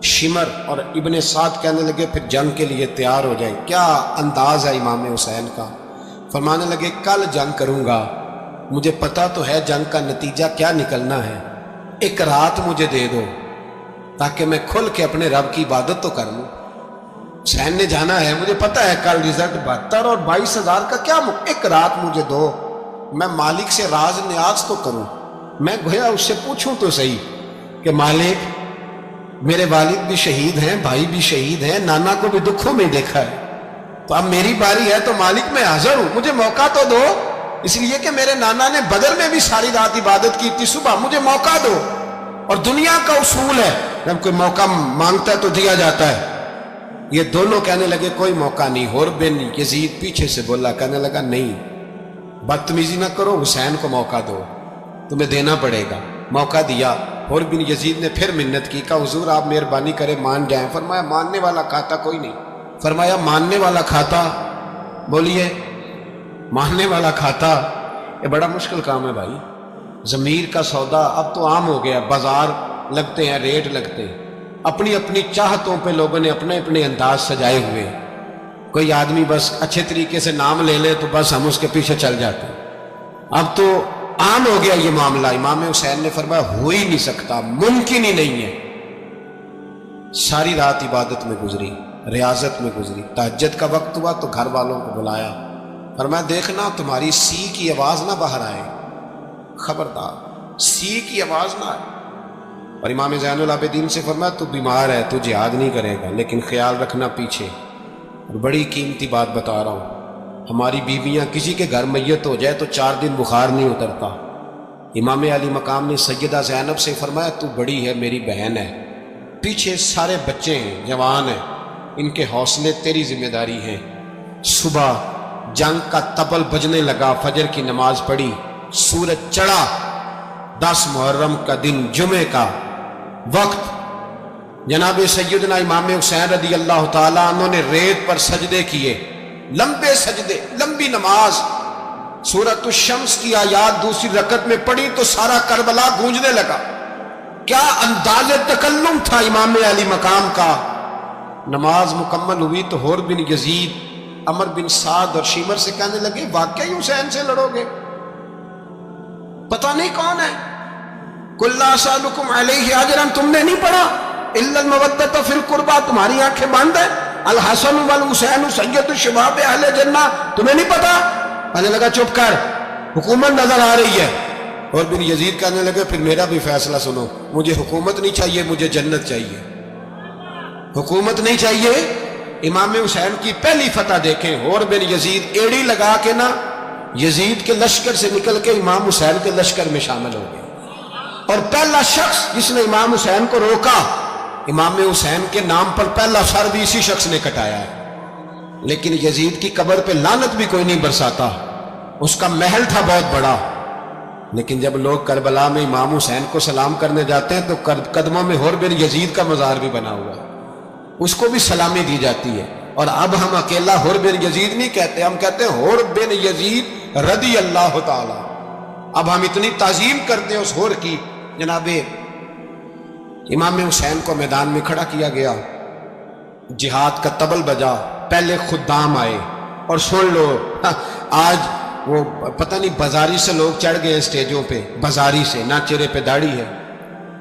Speaker 1: شمر اور ابن سعد کہنے لگے پھر جنگ کے لیے تیار ہو جائیں۔ کیا انداز ہے امام حسین کا، فرمانے لگے کل جنگ کروں گا، مجھے پتا تو ہے جنگ کا نتیجہ کیا نکلنا ہے، ایک رات مجھے دے دو تاکہ میں کھل کے اپنے رب کی عبادت تو کر لوں۔ حسین نے جانا ہے، مجھے پتا ہے کل رزلٹ 72 اور 22,000 کا کیا ایک رات مجھے دو، میں مالک سے راز نیاز تو کروں، میں گویا اس سے پوچھوں تو صحیح کہ مالک میرے والد بھی شہید ہیں، بھائی بھی شہید ہیں، نانا کو بھی دکھوں میں دیکھا ہے، تو اب میری باری ہے، تو مالک میں حاضر ہوں، مجھے موقع تو دو، اس لیے کہ میرے نانا نے بدر میں بھی ساری رات عبادت کی تھی، صبح مجھے موقع دو۔ اور دنیا کا اصول ہے جب کوئی موقع مانگتا ہے تو دیا جاتا ہے۔ یہ دونوں کہنے لگے کوئی موقع نہیں۔ حر بن یزید پیچھے سے بولا، کہنے لگا نہیں بدتمیزی نہ کرو، حسین کو موقع دو، تمہیں دینا پڑے گا۔ موقع دیا۔ حر بن یزید نے پھر منت کی، کہا حضور آپ مہربانی کرے مان جائیں۔ فرمایا ماننے والا کھاتا کوئی نہیں۔ فرمایا ماننے والا کھاتا، بولیے ماننے والا کھاتا، یہ بڑا مشکل کام ہے بھائی، ضمیر کا سودا اب تو عام ہو گیا، بازار لگتے ہیں، ریٹ لگتے ہیں، اپنی اپنی چاہتوں پہ لوگوں نے اپنے اپنے انداز سجائے ہوئے، کوئی آدمی بس اچھے طریقے سے نام لے لے تو بس ہم اس کے پیچھے چل جاتے ہیں، اب تو عام ہو گیا یہ معاملہ۔ امام حسین نے فرمایا ہو ہی نہیں سکتا، ممکن ہی نہیں ہے۔ ساری رات عبادت میں گزری، ریاضت میں گزری، تہجد کا وقت ہوا تو گھر والوں کو بلایا، فرمایا دیکھنا تمہاری سی کی آواز نہ باہر آئے، خبردار سی کی آواز نہ آئے۔ اور امام زین العابدین سے فرمایا تو بیمار ہے، تو جہاد نہیں کرے گا، لیکن خیال رکھنا پیچھے۔ اور بڑی قیمتی بات بتا رہا ہوں، ہماری بیویاں کسی کے گھر میت ہو جائے تو 4 دن بخار نہیں اترتا۔ امام علی مقام نے سیدہ زینب سے فرمایا تو بڑی ہے، میری بہن ہے، پیچھے سارے بچے ہیں، جوان ہیں، ان کے حوصلے تیری ذمہ داری ہیں۔ صبح جنگ کا طبل بجنے لگا، فجر کی نماز پڑھی، سورج چڑھا، 10 محرم کا دن، جمعے کا وقت، جناب سیدنا امام حسین رضی اللہ تعالیٰ عنہ نے ریت پر سجدے کیے، لمبے سجدے، لمبی نماز، سورۃ الشمس کی آیات دوسری رکعت میں پڑھی تو سارا کربلا گونجنے لگا۔ کیا انداز تکلم تھا امام علی مقام کا۔ نماز مکمل ہوئی تو حر بن یزید، عمر بن سعد اور شمر سے کہنے لگے واقعی حسین سے لڑو گے؟ پتہ نہیں کون ہے۔ قل لا اسألکم علیہ اجرا، تم نے نہیں پڑھا؟ الا المودۃ فی القربى، تمہاری آنکھیں بند ہیں، الحسن والحسین سید الشباب اہل جنہ، تمہیں نہیں پتا؟ کہنے لگا چپ کر، حکومت نظر آ رہی ہے۔ اور بن یزید کہنے لگے پھر میرا بھی فیصلہ سنو، مجھے حکومت نہیں چاہیے، مجھے جنت چاہیے۔ حکومت نہیں چاہیے. امام حسین کی پہلی فتح دیکھیں, اور بن یزید ایڑی لگا کے نا یزید کے لشکر سے نکل کے امام حسین کے لشکر میں شامل ہو گئے, اور پہلا شخص جس نے امام حسین کو روکا, امام حسین کے نام پر پہلا سر بھی اسی شخص نے کٹایا ہے. لیکن یزید کی قبر پہ لعنت بھی کوئی نہیں برساتا, اس کا محل تھا بہت بڑا. لیکن جب لوگ کربلا میں امام حسین کو سلام کرنے جاتے ہیں تو قدموں میں حور بن یزید کا مزار بھی بنا ہوا ہے, اس کو بھی سلامی دی جاتی ہے. اور اب ہم اکیلا حور بن یزید نہیں کہتے, ہم کہتے ہیں حور بن یزید رضی اللہ تعالی. اب ہم اتنی تعظیم کرتے ہیں اس حور کی. جناب امام حسین کو میدان میں کھڑا کیا گیا, جہاد کا طبل بجا, پہلے خدام آئے. اور سن لو, آج وہ پتہ نہیں بازاری سے لوگ چڑھ گئے اسٹیجوں پہ, بازاری سے, نہ چہرے پہ داڑھی ہے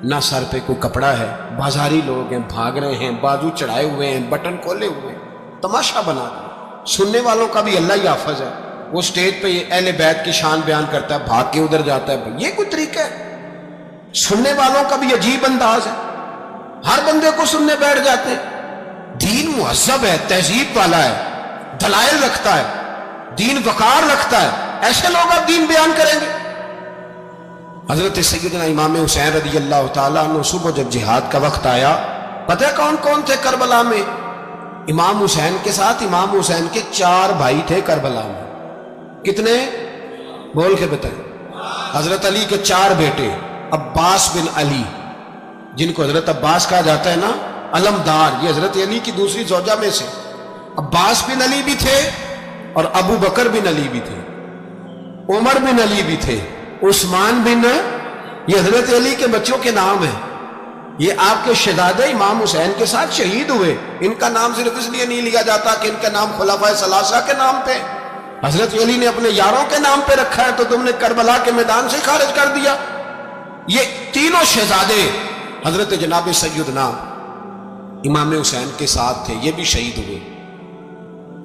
Speaker 1: نہ سر پہ کوئی کپڑا ہے, بازاری لوگ ہیں, بھاگ رہے ہیں, بازو چڑھائے ہوئے ہیں, بٹن کھولے ہوئے ہیں, تماشا بنا دیا. سننے والوں کا بھی اللہ ہی حافظ ہے, وہ سٹیج پہ اہل بیت کی شان بیان کرتا ہے, بھاگ کے ادھر جاتا ہے. یہ کوئی طریقہ ہے؟ سننے والوں کا بھی عجیب انداز ہے, ہر بندے کو سننے بیٹھ جاتے ہیں. دین مہذب ہے, تہذیب والا ہے, دلائل رکھتا ہے, دین وقار رکھتا ہے. ایسے لوگ اب دین بیان کریں گے؟ حضرت سیدنا امام حسین رضی اللہ تعالیٰ عنہ صبح جب جہاد کا وقت آیا, پتہ ہے کون کون تھے کربلا میں؟ امام حسین کے ساتھ امام حسین کے 4 بھائی تھے کربلا میں. کتنے؟ بول کے بتائیں. حضرت علی کے 4 بیٹے, عباس بن علی, جن کو حضرت عباس کہا جاتا ہے نا, علمدار, یہ حضرت علی کی دوسری زوجہ میں سے. عباس بن علی بھی تھے, اور ابو بکر بن علی بھی تھے, عمر بن علی بھی تھے, عثمان بن, یہ حضرت علی کے بچوں کے نام ہیں. یہ آپ کے شہزادے امام حسین کے ساتھ شہید ہوئے. ان کا نام صرف اس لیے نہیں لیا جاتا کہ ان کا نام خلفائے ثلاثہ کے نام پہ, حضرت علی نے اپنے یاروں کے نام پہ رکھا ہے, تو تم نے کربلا کے میدان سے خارج کر دیا. یہ تینوں شہزادے حضرت جناب سیدنا امام حسین کے ساتھ تھے, یہ بھی شہید ہوئے.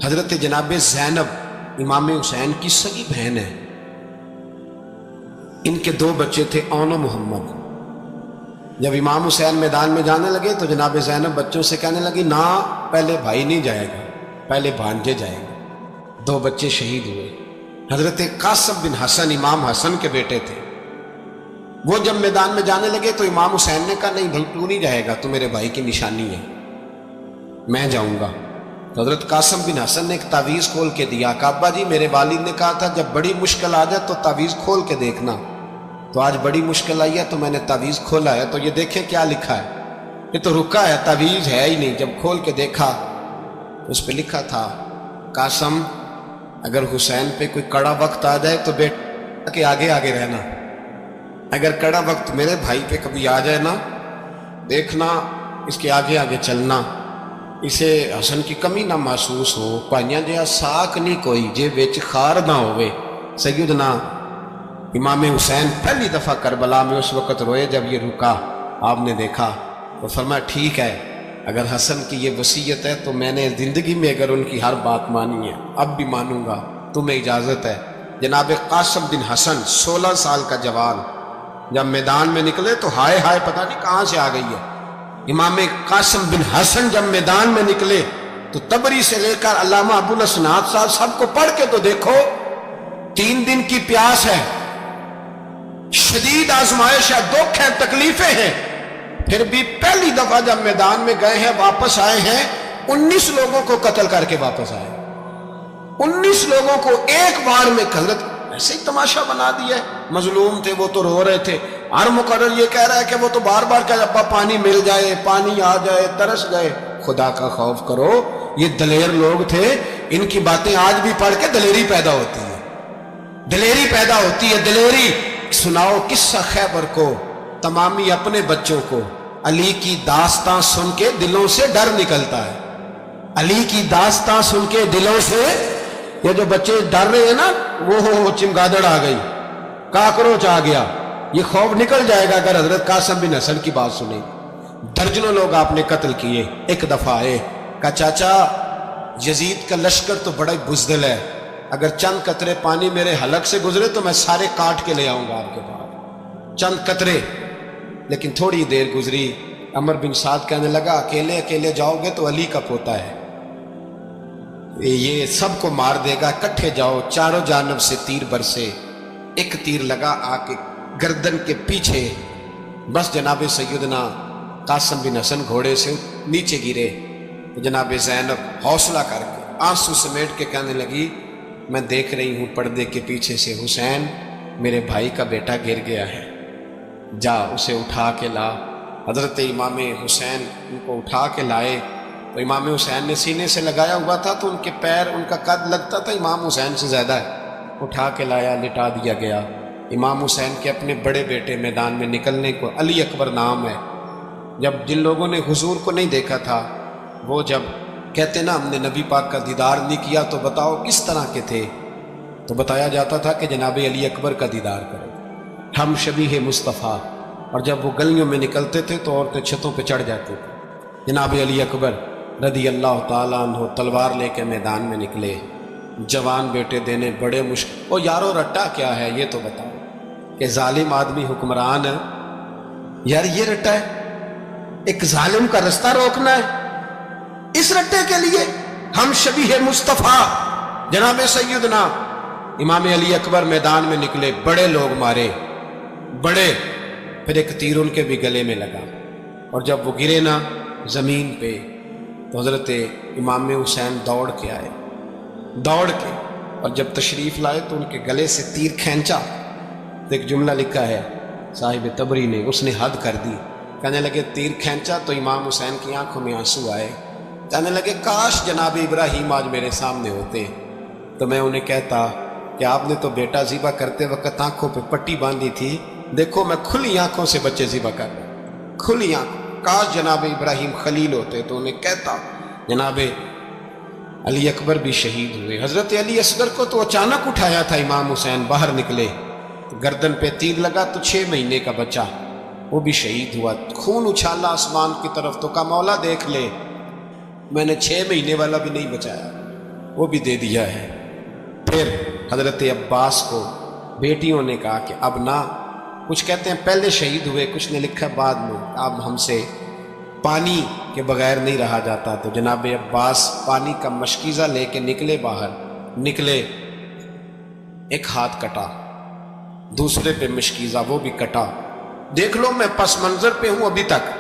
Speaker 1: حضرت جناب زینب امام حسین کی سگی بہن ہے, ان کے 2 بچے تھے, اون و محمد. جب امام حسین میدان میں جانے لگے تو جناب زینب بچوں سے کہنے لگی, نہ پہلے بھائی نہیں جائے گا, پہلے بھانجے جائے گا. 2 بچے شہید ہوئے. حضرت قاسم بن حسن امام حسن کے بیٹے تھے, وہ جب میدان میں جانے لگے تو امام حسین نے کہا, نہیں بھائی تو نہیں جائے گا, تو میرے بھائی کی نشانی ہے, میں جاؤں گا. تو حضرت قاسم بن حسن نے ایک تعویذ کھول کے دیا, کہ ابا جی میرے والد نے کہا تھا جب بڑی مشکل آ جائے تو تعویذ کھول کے دیکھنا. تو آج بڑی مشکل آئی ہے تو میں نے تعویذ کھولا ہے, تو یہ دیکھیں کیا لکھا ہے. یہ تو رکا ہے, تعویذ ہے ہی نہیں. جب کھول کے دیکھا تو اس پہ لکھا تھا, قاسم اگر حسین پہ کوئی کڑا وقت آ جائے تو بیٹا کے آگے آگے رہنا, اگر کڑا وقت میرے بھائی پہ کبھی آ جائے نا, دیکھنا اس کے آگے آگے چلنا, اسے حسن کی کمی نہ محسوس ہو. پائیاں جہاں ساک نہیں کوئی جے وچ خار نہ ہوئے. سیدنا امام حسین پہلی دفعہ کربلا میں اس وقت روئے جب یہ رکا, آپ نے دیکھا تو فرمایا ٹھیک ہے, اگر حسن کی یہ وصیت ہے تو میں نے زندگی میں اگر ان کی ہر بات مانی ہے اب بھی مانوں گا, تمہیں اجازت ہے. جناب قاسم بن حسن 16 سال کا جوان جب میدان میں نکلے تو ہائے ہائے پتہ نہیں کہاں سے آ گئی ہے. امام قاسم بن حسن جب میدان میں نکلے تو تبری سے لے کر علامہ ابو الاسناد صاحب سب کو پڑھ کے تو دیکھو, 3 دن کی پیاس ہے, شدید آزمائش ہے, دکھ ہے, تکلیفیں ہیں, پھر بھی پہلی دفعہ جب میدان میں گئے ہیں واپس آئے ہیں, 19 لوگوں کو قتل کر کے واپس آئے. 19 لوگوں کو ایک بار میں حضرت ایسے ہی تماشا بنا دیا. مظلوم تھے وہ تو رو رہے تھے, ہر مقرر یہ کہہ رہا ہے کہ وہ تو بار بار کہ ابا پانی مل جائے, پانی آ جائے, ترس گئے. خدا کا خوف کرو, یہ دلیر لوگ تھے, ان کی باتیں آج بھی پڑھ کے دلیری پیدا ہوتی ہے, دلیری پیدا ہوتی ہے. دلیری سناؤ قصہ خیبر کو, تمامی اپنے بچوں کو علی کی داستان سن کے دلوں سے ڈر نکلتا ہے. علی کی داستان سن کے دلوں سے, یہ جو بچے ڈر رہے ہیں نا, وہ چمگادڑ آ گئی, کاکروچ آ گیا, یہ خوف نکل جائے گا اگر حضرت قاسم بن حسن کی بات سنیں. درجنوں لوگ آپ نے قتل کیے. ایک دفعہ آئے, کہا چاچا یزید کا لشکر تو بڑا بزدل ہے, اگر چند قطرے پانی میرے حلق سے گزرے تو میں سارے کاٹ کے لے آؤں گا آپ کے پاس, چند قطرے. لیکن تھوڑی دیر گزری, عمر بن سعد کہنے لگا اکیلے اکیلے جاؤ گے تو علی کا پوتا ہے، یہ سب کو مار دے گا، اکٹھے جاؤ۔ چاروں جانب سے تیر برسے، ایک تیر لگا آ کے گردن کے پیچھے، بس جناب سیدنا قاسم بن حسن گھوڑے سے نیچے گرے۔ جناب زینب حوصلہ کر کے آنسو سمیٹ کے کہنے لگی میں دیکھ رہی ہوں پردے کے پیچھے سے حسین میرے بھائی کا بیٹا گر گیا ہے، جا اسے اٹھا کے لا۔ حضرت امام حسین ان کو اٹھا کے لائے تو امام حسین نے سینے سے لگایا ہوا تھا تو ان کے پیر، ان کا قد لگتا تھا امام حسین سے زیادہ ہے، اٹھا کے لایا، لٹا دیا گیا۔ امام حسین کے اپنے بڑے بیٹے میدان میں نکلنے کو، علی اکبر نام ہے، جب جن لوگوں نے حضور کو نہیں دیکھا تھا وہ جب کہتے نا ہم نے نبی پاک کا دیدار نہیں کیا تو بتاؤ کس طرح کے تھے، تو بتایا جاتا تھا کہ جناب علی اکبر کا دیدار کرو، ہم شبیہ مصطفیٰ۔ اور جب وہ گلیوں میں نکلتے تھے تو عورتیں چھتوں پہ چڑھ جاتی تھیں۔ جناب علی اکبر رضی اللہ تعالیٰ عنہ تلوار لے کے میدان میں نکلے، جوان بیٹے دینے بڑے مشکل۔ او یارو رٹا کیا ہے یہ تو بتاؤ، کہ ظالم آدمی حکمران ہے، یار یہ رٹا ہے، ایک ظالم کا رستہ روکنا ہے، اس رٹے کے لیے ہم شبیہ مصطفیٰ۔ جناب سیدنا امام علی اکبر میدان میں نکلے، بڑے لوگ مارے، بڑے، پھر ایک تیر ان کے بھی گلے میں لگا، اور جب وہ گرے نا زمین پہ تو حضرت امام حسین دوڑ کے آئے، دوڑ کے، اور جب تشریف لائے تو ان کے گلے سے تیر کھینچا تو ایک جملہ لکھا ہے صاحب تبری نے، اس نے حد کر دی، کہنے لگے تیر کھینچا تو امام حسین کی آنکھوں میں آنسو آئے، کہنے لگے کاش جناب ابراہیم آج میرے سامنے ہوتے تو میں انہیں کہتا کہ آپ نے تو بیٹا ذبح کرتے وقت آنکھوں پہ پٹی باندھی تھی، دیکھو میں کھلی آنکھوں سے بچے ذبح کر رہا ہوں، کھلی آنکھوں، کاش جناب ابراہیم خلیل ہوتے تو انہیں کہتا۔ جناب علی اکبر بھی شہید ہوئے۔ حضرت علی اصغر کو تو اچانک اٹھایا تھا امام حسین، باہر نکلے، گردن پہ تیر لگا تو 6 مہینے کا بچہ وہ بھی شہید ہوا، خون اچھالا آسمان کی طرف تو کہا مولا دیکھ لے میں نے 6 مہینے والا بھی نہیں بچایا، وہ بھی دے دیا ہے۔ پھر حضرت عباس کو بیٹیوں نے کہا کہ اب نہ، کچھ کہتے ہیں پہلے شہید ہوئے، کچھ نے لکھا بعد میں، اب ہم سے پانی کے بغیر نہیں رہا جاتا، تو جناب عباس پانی کا مشکیزہ لے کے نکلے، باہر نکلے، ایک ہاتھ کٹا، دوسرے پہ مشکیزہ وہ بھی کٹا۔ دیکھ لو میں پس منظر پہ ہوں ابھی تک،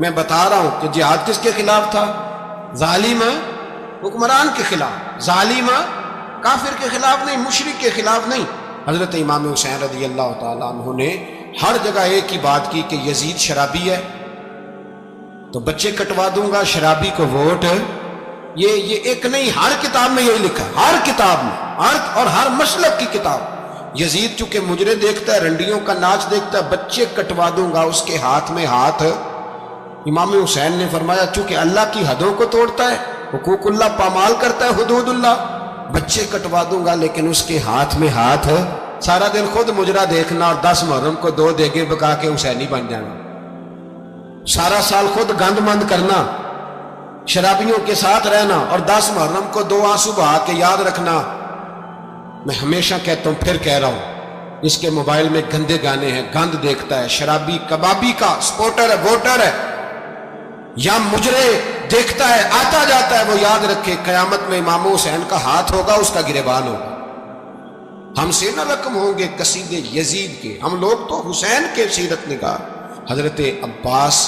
Speaker 1: میں بتا رہا ہوں کہ جہاد کس کے خلاف تھا؟ ظالم حکمران کے خلاف، ظالم کافر کے خلاف نہیں، مشرک کے خلاف نہیں۔ حضرت امام حسین رضی اللہ تعالیٰ عنہ نے ہر جگہ ایک ہی بات کی کہ یزید شرابی ہے تو بچے کٹوا دوں گا، شرابی کو ووٹ، یہ ایک نہیں، ہر کتاب میں یہی لکھا، ہر کتاب میں، اور ہر مسلک کی کتاب۔ یزید چونکہ مجرے دیکھتا ہے، رنڈیوں کا ناچ دیکھتا ہے، بچے کٹوا دوں گا، اس کے ہاتھ میں ہاتھ۔ امام حسین نے فرمایا چونکہ اللہ کی حدوں کو توڑتا ہے، حقوق اللہ پامال کرتا ہے، حدود اللہ، بچے کٹوا دوں گا لیکن اس کے ہاتھ میں ہاتھ۔ سارا دن خود مجرا دیکھنا اور 10 محرم کو 2 دیگے پکا کے حسینی بن جانا، سارا سال خود گند مند کرنا، شرابیوں کے ساتھ رہنا، اور 10 محرم کو 2 آنسو بہا کے یاد رکھنا۔ میں ہمیشہ کہتا ہوں، پھر کہہ رہا ہوں، اس کے موبائل میں گندے گانے ہیں، گند دیکھتا ہے، شرابی کبابی کا سپورٹر ہے، ووٹر ہے، یا مجرے دیکھتا ہے، آتا جاتا ہے، وہ یاد رکھے قیامت میں امام حسین کا ہاتھ ہوگا، اس کا گریبان ہوگا۔ ہم سے نہ رقم ہوں گے قصیدے یزید کے، ہم لوگ تو حسین کے سیرت نگار۔ حضرت عباس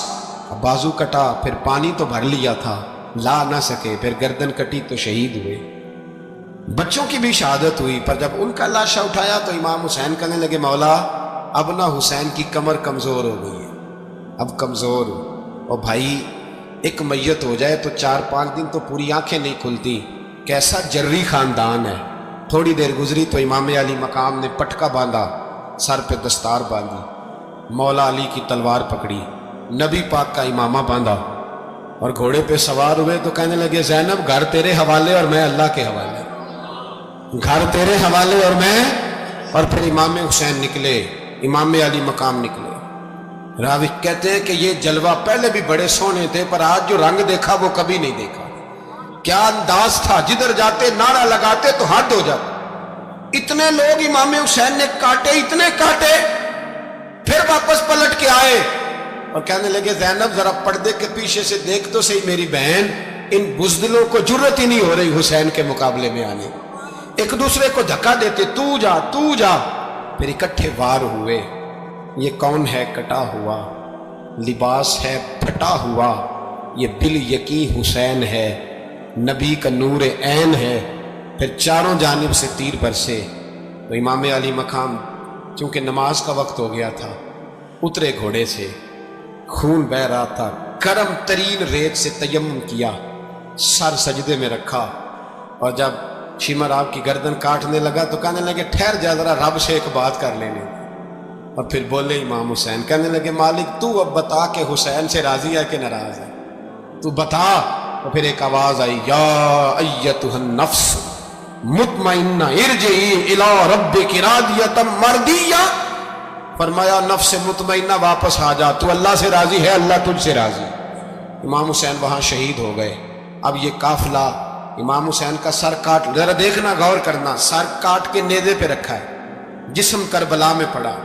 Speaker 1: بازو کٹا، پھر پانی تو بھر لیا تھا، لا نہ سکے، پھر گردن کٹی تو شہید ہوئے۔ بچوں کی بھی شہادت ہوئی، پر جب ان کا لاشا اٹھایا تو امام حسین کہنے لگے مولا اب نہ حسین کی کمر کمزور ہو گئی ہے، اب کمزور ہو، اور بھائی ایک میت ہو جائے تو 4-5 دن تو پوری آنکھیں نہیں کھلتی، کیسا جری خاندان ہے۔ تھوڑی دیر گزری تو امام علی مقام نے پٹکا باندھا، سر پہ دستار باندھی، مولا علی کی تلوار پکڑی، نبی پاک کا امامہ باندھا، اور گھوڑے پہ سوار ہوئے تو کہنے لگے زینب گھر تیرے حوالے اور میں اللہ کے حوالے، گھر تیرے حوالے اور میں۔ اور پھر امام حسین نکلے، امام علی مقام نکلے۔ راوی کہتے ہیں کہ یہ جلوہ پہلے بھی بڑے سونے تھے، پر آج جو رنگ دیکھا وہ کبھی نہیں دیکھا۔ کیا انداز تھا، جدھر جاتے نعرہ لگاتے تو حد ہو جاتا۔ اتنے لوگ امام حسین نے کاٹے، اتنے کاٹے، پھر واپس پلٹ کے آئے اور کہنے لگے زینب ذرا پردے کے پیچھے سے دیکھ تو صحیح میری بہن، ان بزدلوں کو جرت ہی نہیں ہو رہی حسین کے مقابلے میں آنے، ایک دوسرے کو دھکا دیتے، تو جا تو جا، پھر اکٹھے وار ہوئے۔ یہ کون ہے کٹا ہوا، لباس ہے پھٹا ہوا، یہ بال یقین حسین ہے، نبی کا نور عین ہے۔ پھر چاروں جانب سے تیر برسے تو امام علی مقام چونکہ نماز کا وقت ہو گیا تھا، اترے گھوڑے سے، خون بہ رہا تھا، گرم ترین ریت سے تیمم کیا، سر سجدے میں رکھا، اور جب شمر آپ کی گردن کاٹنے لگا تو کہنے لگے ٹھہر جا ذرا رب سے ایک بات کر لینے۔ اور پھر بولے امام حسین، کہنے لگے مالک تو اب بتا کہ حسین سے راضی ہے کہ ناراض ہے، تو بتا۔ تو پھر ایک آواز آئی، یا ایتھا النفس مطمئنہ ارجعی الی ربک راضیۃ مرضیہ، فرمایا نفس مطمئنہ واپس آ جا، تو اللہ سے راضی ہے، اللہ تجھ سے راضی۔ امام حسین وہاں شہید ہو گئے۔ اب یہ قافلہ امام حسین کا سر کاٹ، ذرا دیکھنا غور کرنا، سر کاٹ کے نیزے پہ رکھا ہے، جسم کربلا میں پڑا،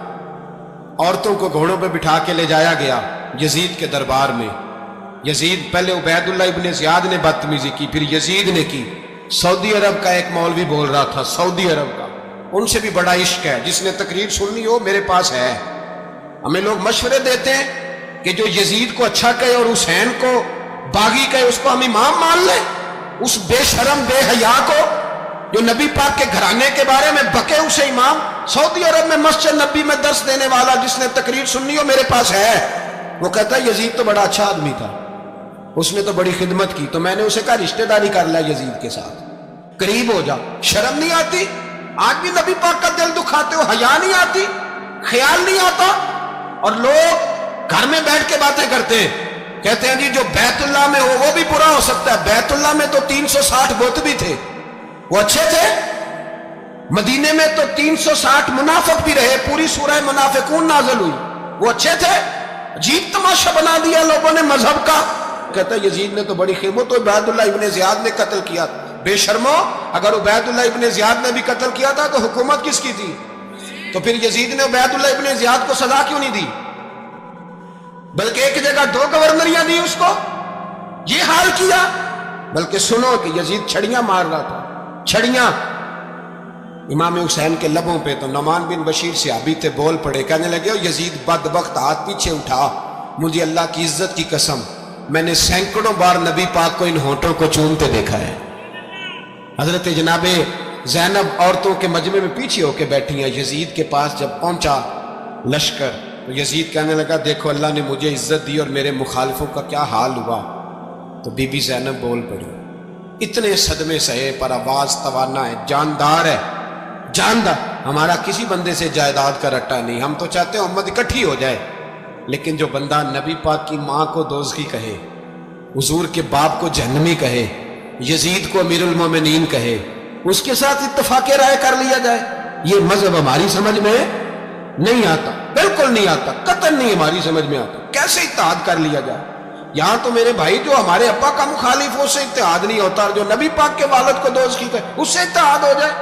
Speaker 1: عورتوں کو گھوڑوں پہ بٹھا کے لے جایا گیا یزید کے دربار میں۔ یزید، پہلے عبید اللہ ابن زیاد نے بدتمیزی کی، پھر یزید نے کی۔ سعودی عرب کا ایک مولوی بول رہا تھا، سعودی عرب کا، ان سے بھی بڑا عشق ہے، جس نے تقریر سننی ہو میرے پاس ہے۔ ہمیں لوگ مشورے دیتے ہیں کہ جو یزید کو اچھا کہے اور حسین کو باغی کہے اس کو ہم امام مان لیں، اس بے شرم بے حیا کو جو نبی پاک کے گھرانے کے بارے میں بکے اسے امام۔ سعودی عرب میں مسجد نبی میں درس دینے والا جس نے تقریر سننی ہو میرے پاس ہے۔ وہ کہتا ہے یزید تو بڑا اچھا آدمی تھا، اس نے تو بڑی خدمت کی، تو میں نے اسے کہا رشتہ داری کر لیا یزید کے ساتھ، قریب ہو جا۔ شرم نہیں آتی؟ آج بھی نبی پاک کا دل دکھاتے ہو، حیا نہیں آتی، خیال نہیں آتا؟ اور لوگ گھر میں بیٹھ کے باتیں کرتے ہیں، کہتے ہیں جی جو بیت اللہ میں ہو وہ بھی برا ہو سکتا ہے۔ بیت اللہ میں تو 360 بت بھی تھے، وہ اچھے تھے۔ مدینے میں تو 360 منافق بھی رہے، پوری سورہ منافقون نازل ہوئی، وہ اچھے تھے۔ عجیب تماشا بنا دیا لوگوں نے مذہب کا۔ کہتا ہے یزید نے تو بڑی خدمت، تو عبید اللہ ابن زیاد نے قتل کیا۔ بے شرمو، اگر عبید اللہ ابن زیاد نے بھی قتل کیا تھا تو حکومت کس کی تھی؟ تو پھر یزید نے عبید اللہ ابن زیاد کو سزا کیوں نہیں دی، بلکہ ایک جگہ 2 گورنریاں دی اس کو؟ یہ حال کیا۔ بلکہ سنو کہ یزید چھڑیاں مار رہا تھا، چھڑیاں امام حسین کے لبوں پہ۔ تو نعمان بن بشیر صحابی تھے، بول پڑے، کہنے لگے یزید بدبخت، ہاتھ پیچھے اٹھا، مجھے اللہ کی عزت کی قسم میں نے سینکڑوں بار نبی پاک کو ان ہونٹوں کو چومتے دیکھا ہے۔ حضرت جناب زینب عورتوں کے مجمع میں پیچھے ہو کے بیٹھی ہیں۔ یزید کے پاس جب پہنچا لشکر تو یزید کہنے لگا دیکھو اللہ نے مجھے عزت دی اور میرے مخالفوں کا کیا حال ہوا۔ تو بی بی زینب بول پڑی، اتنے صدمے سہے پر آواز توانا ہے، جاندار ہے، جاندار۔ ہمارا کسی بندے سے جائیداد کا رٹا نہیں، ہم تو چاہتے ہیں امت اکٹھی ہو جائے، لیکن جو بندہ نبی پاک کی ماں کو دوزخی کہے، حضور کے باپ کو جہنمی کہے، یزید کو امیر المومنین کہے، اس کے ساتھ اتفاق رائے کر لیا جائے، یہ مذہب ہماری سمجھ میں نہیں آتا، بالکل نہیں آتا، قطعاً نہیں ہماری سمجھ میں آتا۔ کیسے اتحاد کر لیا جائے؟ یہاں تو میرے بھائی جو ہمارے ابا کا مخالف ہو اس سے اتحاد نہیں ہوتا، اور جو نبی پاک کے والد کو دوزخی کہے اس سے اتحاد ہو جائے۔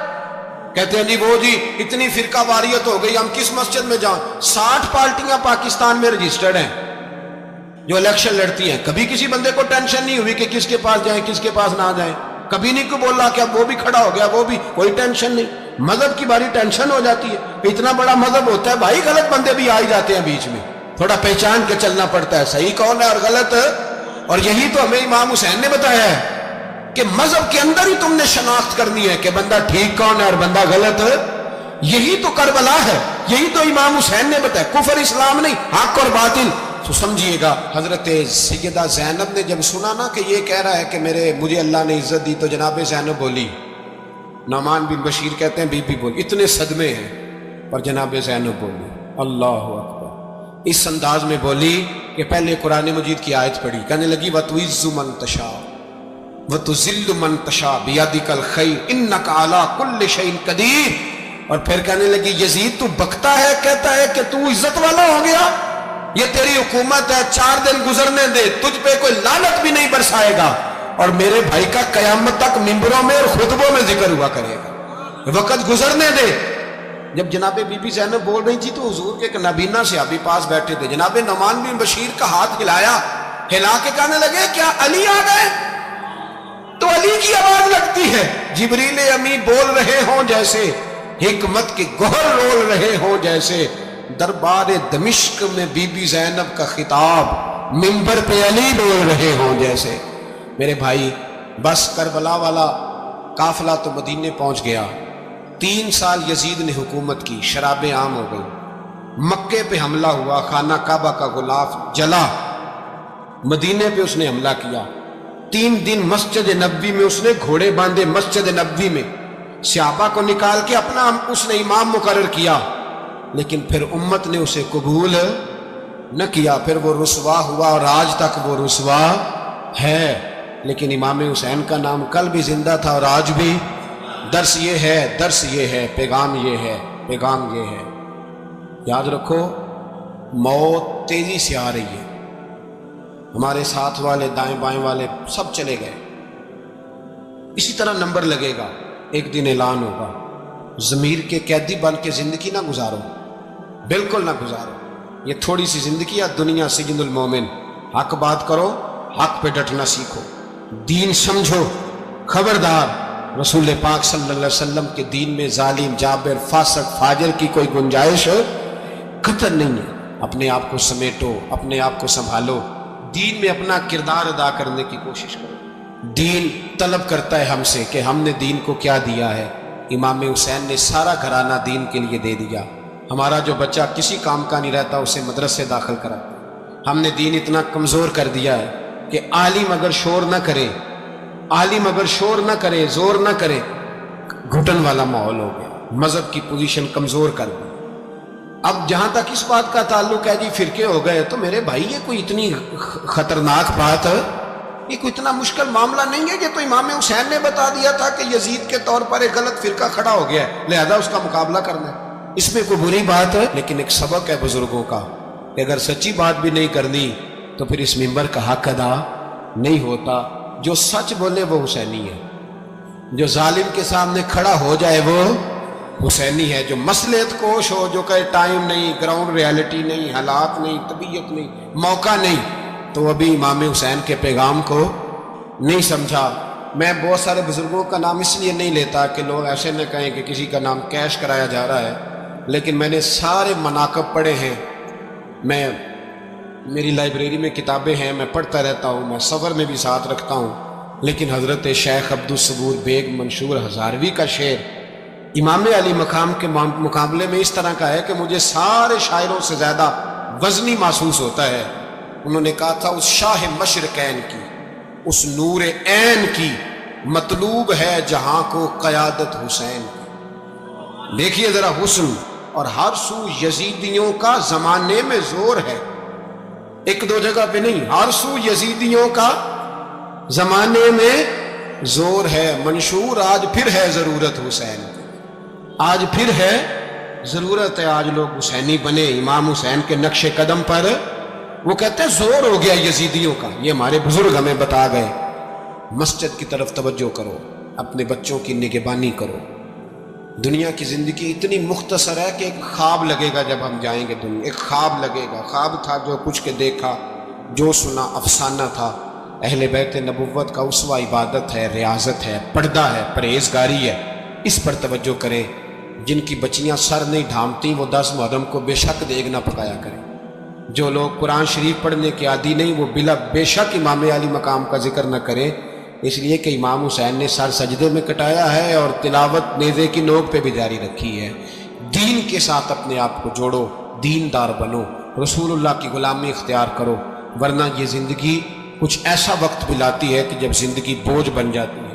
Speaker 1: کہتے ہیں جی وہ جی اتنی فرقہ واریت ہو گئی، ہم کس مسجد میں جائیں؟ 60 پارٹیاں پاکستان میں رجسٹرڈ ہیں جو الیکشن لڑتی ہیں، کبھی کسی بندے کو ٹینشن نہیں ہوئی کہ کس کے پاس جائیں کس کے پاس نہ جائیں، کبھی نہیں کوئی بولا کہ اب وہ بھی کھڑا ہو گیا وہ بھی، کوئی ٹینشن نہیں۔ مذہب کی باری ٹینشن ہو جاتی ہے، اتنا بڑا مذہب ہوتا ہے بھائی، غلط بندے بھی آ ہی جاتے ہیں بیچ میں، تھوڑا پہچان کے چلنا پڑتا ہے صحیح کون ہے اور غلط۔ اور یہی تو ہمیں امام حسین نے بتایا ہے کہ مذہب کے اندر ہی تم نے شناخت کرنی ہے کہ بندہ ٹھیک کون ہے اور بندہ غلط۔ یہی تو کربلا ہے، یہی تو امام حسین نے بتایا، کفر اسلام نہیں، حق اور باطل۔ تو سمجھیے گا حضرت سیدہ زینب نے جب سنا نا کہ یہ کہہ رہا ہے کہ مجھے اللہ نے عزت دی، تو جناب زینب بولی، نعمان بن بشیر کہتے ہیں بی بی بولی، اتنے صدمے ہیں پر جناب زینب بولی اللہ اکبر، اس انداز میں بولی کہ پہلے قرآن مجید کی آیت پڑھی، کہنے لگی وَتُعِزُّ مَن تَشَاءُ وَتُذِلُّ مَن تَشَاءُ بِيَدِكَ الْخَيْرُ إِنَّكَ عَلَىٰ كُلِّ شَيْءٍ قَدِيرٌ۔ اور پھر کہنے لگی یزید تو بکتا ہے، کہتا ہے کہ تو عزت والا ہو گیا، یہ تیری حکومت ہے، 4 دن گزرنے دے، تجھ پہ کوئی لعنت بھی نہیں برسائے گا، اور میرے بھائی کا قیامت تک ممبروں میں اور خطبوں میں ذکر ہوا کرے گا، وقت گزرنے دے۔ جب جناب بی بی زینب بول رہی تھی تو حضور کے ایک نابینا صحابی پاس بیٹھے تھے، جناب نعمان بن بشیر کا ہاتھ ہلایا، ہلا کے کہنے لگے کیا علی آ گئے؟ تو علی کی آواز لگتی ہے، جبریل امی بول رہے ہوں جیسے، حکمت کے گوہر رول رہے ہوں جیسے، دربار دمشق میں بی بی زینب کا خطاب، منبر پہ علی بول رہے ہوں جیسے۔ میرے بھائی بس کربلا والا قافلہ تو مدینے پہنچ گیا، 3 سال یزید نے حکومت کی، شرابیں عام ہو گئی، مکے پہ حملہ ہوا، خانہ کعبہ کا غلاف جلا، مدینے پہ اس نے حملہ کیا، 3 دن مسجد نبوی میں اس نے گھوڑے باندھے، مسجد نبوی میں صحابہ کو نکال کے اپنا اس نے امام مقرر کیا، لیکن پھر امت نے اسے قبول نہ کیا، پھر وہ رسوا ہوا اور آج تک وہ رسوا ہے۔ لیکن امام حسین کا نام کل بھی زندہ تھا اور آج بھی۔ درس یہ ہے، پیغام یہ ہے، پیغام یہ ہے، یاد رکھو موت تیزی سے آ رہی ہے، ہمارے ساتھ والے دائیں بائیں والے سب چلے گئے، اسی طرح نمبر لگے گا، ایک دن اعلان ہوگا۔ ضمیر کے قیدی بن کے زندگی نہ گزارو، بالکل نہ گزارو، یہ تھوڑی سی زندگی ہے، دنیا سجن المومن۔ حق بات کرو، حق پہ ڈٹنا سیکھو، دین سمجھو، خبردار رسول پاک صلی اللہ علیہ وسلم کے دین میں ظالم، جابر، فاسق، فاجر کی کوئی گنجائش قطر نہیں ہے۔ اپنے آپ کو سمیٹو، اپنے آپ کو سنبھالو، دین میں اپنا کردار ادا کرنے کی کوشش کرو۔ دین طلب کرتا ہے ہم سے کہ ہم نے دین کو کیا دیا ہے۔ امام حسین نے سارا گھرانہ دین کے لیے دے دیا۔ ہمارا جو بچہ کسی کام کا نہیں رہتا اسے مدرسے داخل کراتا۔ ہم نے دین اتنا کمزور کر دیا ہے کہ عالم اگر شور نہ کرے، زور نہ کرے، گھٹن والا ماحول ہو گیا، مذہب کی پوزیشن کمزور کر دی۔ اب جہاں تک اس بات کا تعلق ہے جی فرقے ہو گئے، تو میرے بھائی یہ کوئی اتنی خطرناک بات ہے، یہ کوئی اتنا مشکل معاملہ نہیں ہے، یہ تو امام حسین نے بتا دیا تھا کہ یزید کے طور پر ایک غلط فرقہ کھڑا ہو گیا ہے، لہذا اس کا مقابلہ کرنا ہے۔ اس میں کوئی بری بات ہے، لیکن ایک سبق ہے بزرگوں کا کہ اگر سچی بات بھی نہیں کرنی تو پھر اس منبر کا حق ادا نہیں ہوتا۔ جو سچ بولے وہ حسینی ہے، جو ظالم کے سامنے کھڑا ہو جائے وہ حسینی ہے، جو مصلحت کوش ہو، جو کہے ٹائم نہیں، گراؤنڈ ریالٹی نہیں، حالات نہیں، طبیعت نہیں، موقع نہیں، تو ابھی امام حسین کے پیغام کو نہیں سمجھا۔ میں بہت سارے بزرگوں کا نام اس لیے نہیں لیتا کہ لوگ ایسے نہ کہیں کہ کسی کا نام کیش کرایا جا رہا ہے، لیکن میں نے سارے مناقب پڑھے ہیں، میری لائبریری میں کتابیں ہیں، میں پڑھتا رہتا ہوں، میں سفر میں بھی ساتھ رکھتا ہوں، لیکن حضرت شیخ عبدالصبور بیگ منشور ہزاروی کا شعر امام علی مقام کے مقابلے میں اس طرح کا ہے کہ مجھے سارے شاعروں سے زیادہ وزنی محسوس ہوتا ہے۔ انہوں نے کہا تھا اس شاہ مشرقین کی، اس نور عین کی مطلوب ہے جہاں کو قیادت حسین کی۔ دیکھیے ذرا حسن، اور ہر سو یزیدیوں کا زمانے میں زور ہے، ایک دو جگہ پہ نہیں، ہر سو یزیدیوں کا زمانے میں زور ہے۔ منشور آج پھر ہے ضرورت حسین کی، آج پھر ہے ضرورت ہے، آج لوگ حسینی بنے، امام حسین کے نقش قدم پر۔ وہ کہتے ہیں زور ہو گیا یزیدیوں کا، یہ ہمارے بزرگ ہمیں بتا گئے۔ مسجد کی طرف توجہ کرو، اپنے بچوں کی نگہبانی کرو۔ دنیا کی زندگی اتنی مختصر ہے کہ ایک خواب لگے گا جب ہم جائیں گے دنیا، ایک خواب لگے گا، خواب تھا جو کچھ کے دیکھا، جو سنا افسانہ تھا۔ اہل بیت نبوت کا اسوہ عبادت ہے، ریاضت ہے، پردہ ہے، پرہیزگاری ہے، اس پر توجہ کریں۔ جن کی بچیاں سر نہیں ڈھانپتی وہ 10 محرم کو بے شک دیگ نہ پکایا کریں۔ جو لوگ قرآن شریف پڑھنے کے عادی نہیں وہ بے شک امام علی مقام کا ذکر نہ کریں، اس لیے کہ امام حسین نے سر سجدے میں کٹایا ہے اور تلاوت نیزے کی نوک پہ بھی جاری رکھی ہے۔ دین کے ساتھ اپنے آپ کو جوڑو، دیندار بنو، رسول اللہ کی غلامی اختیار کرو، ورنہ یہ زندگی کچھ ایسا وقت بھی لاتی ہے کہ جب زندگی بوجھ بن جاتی ہے۔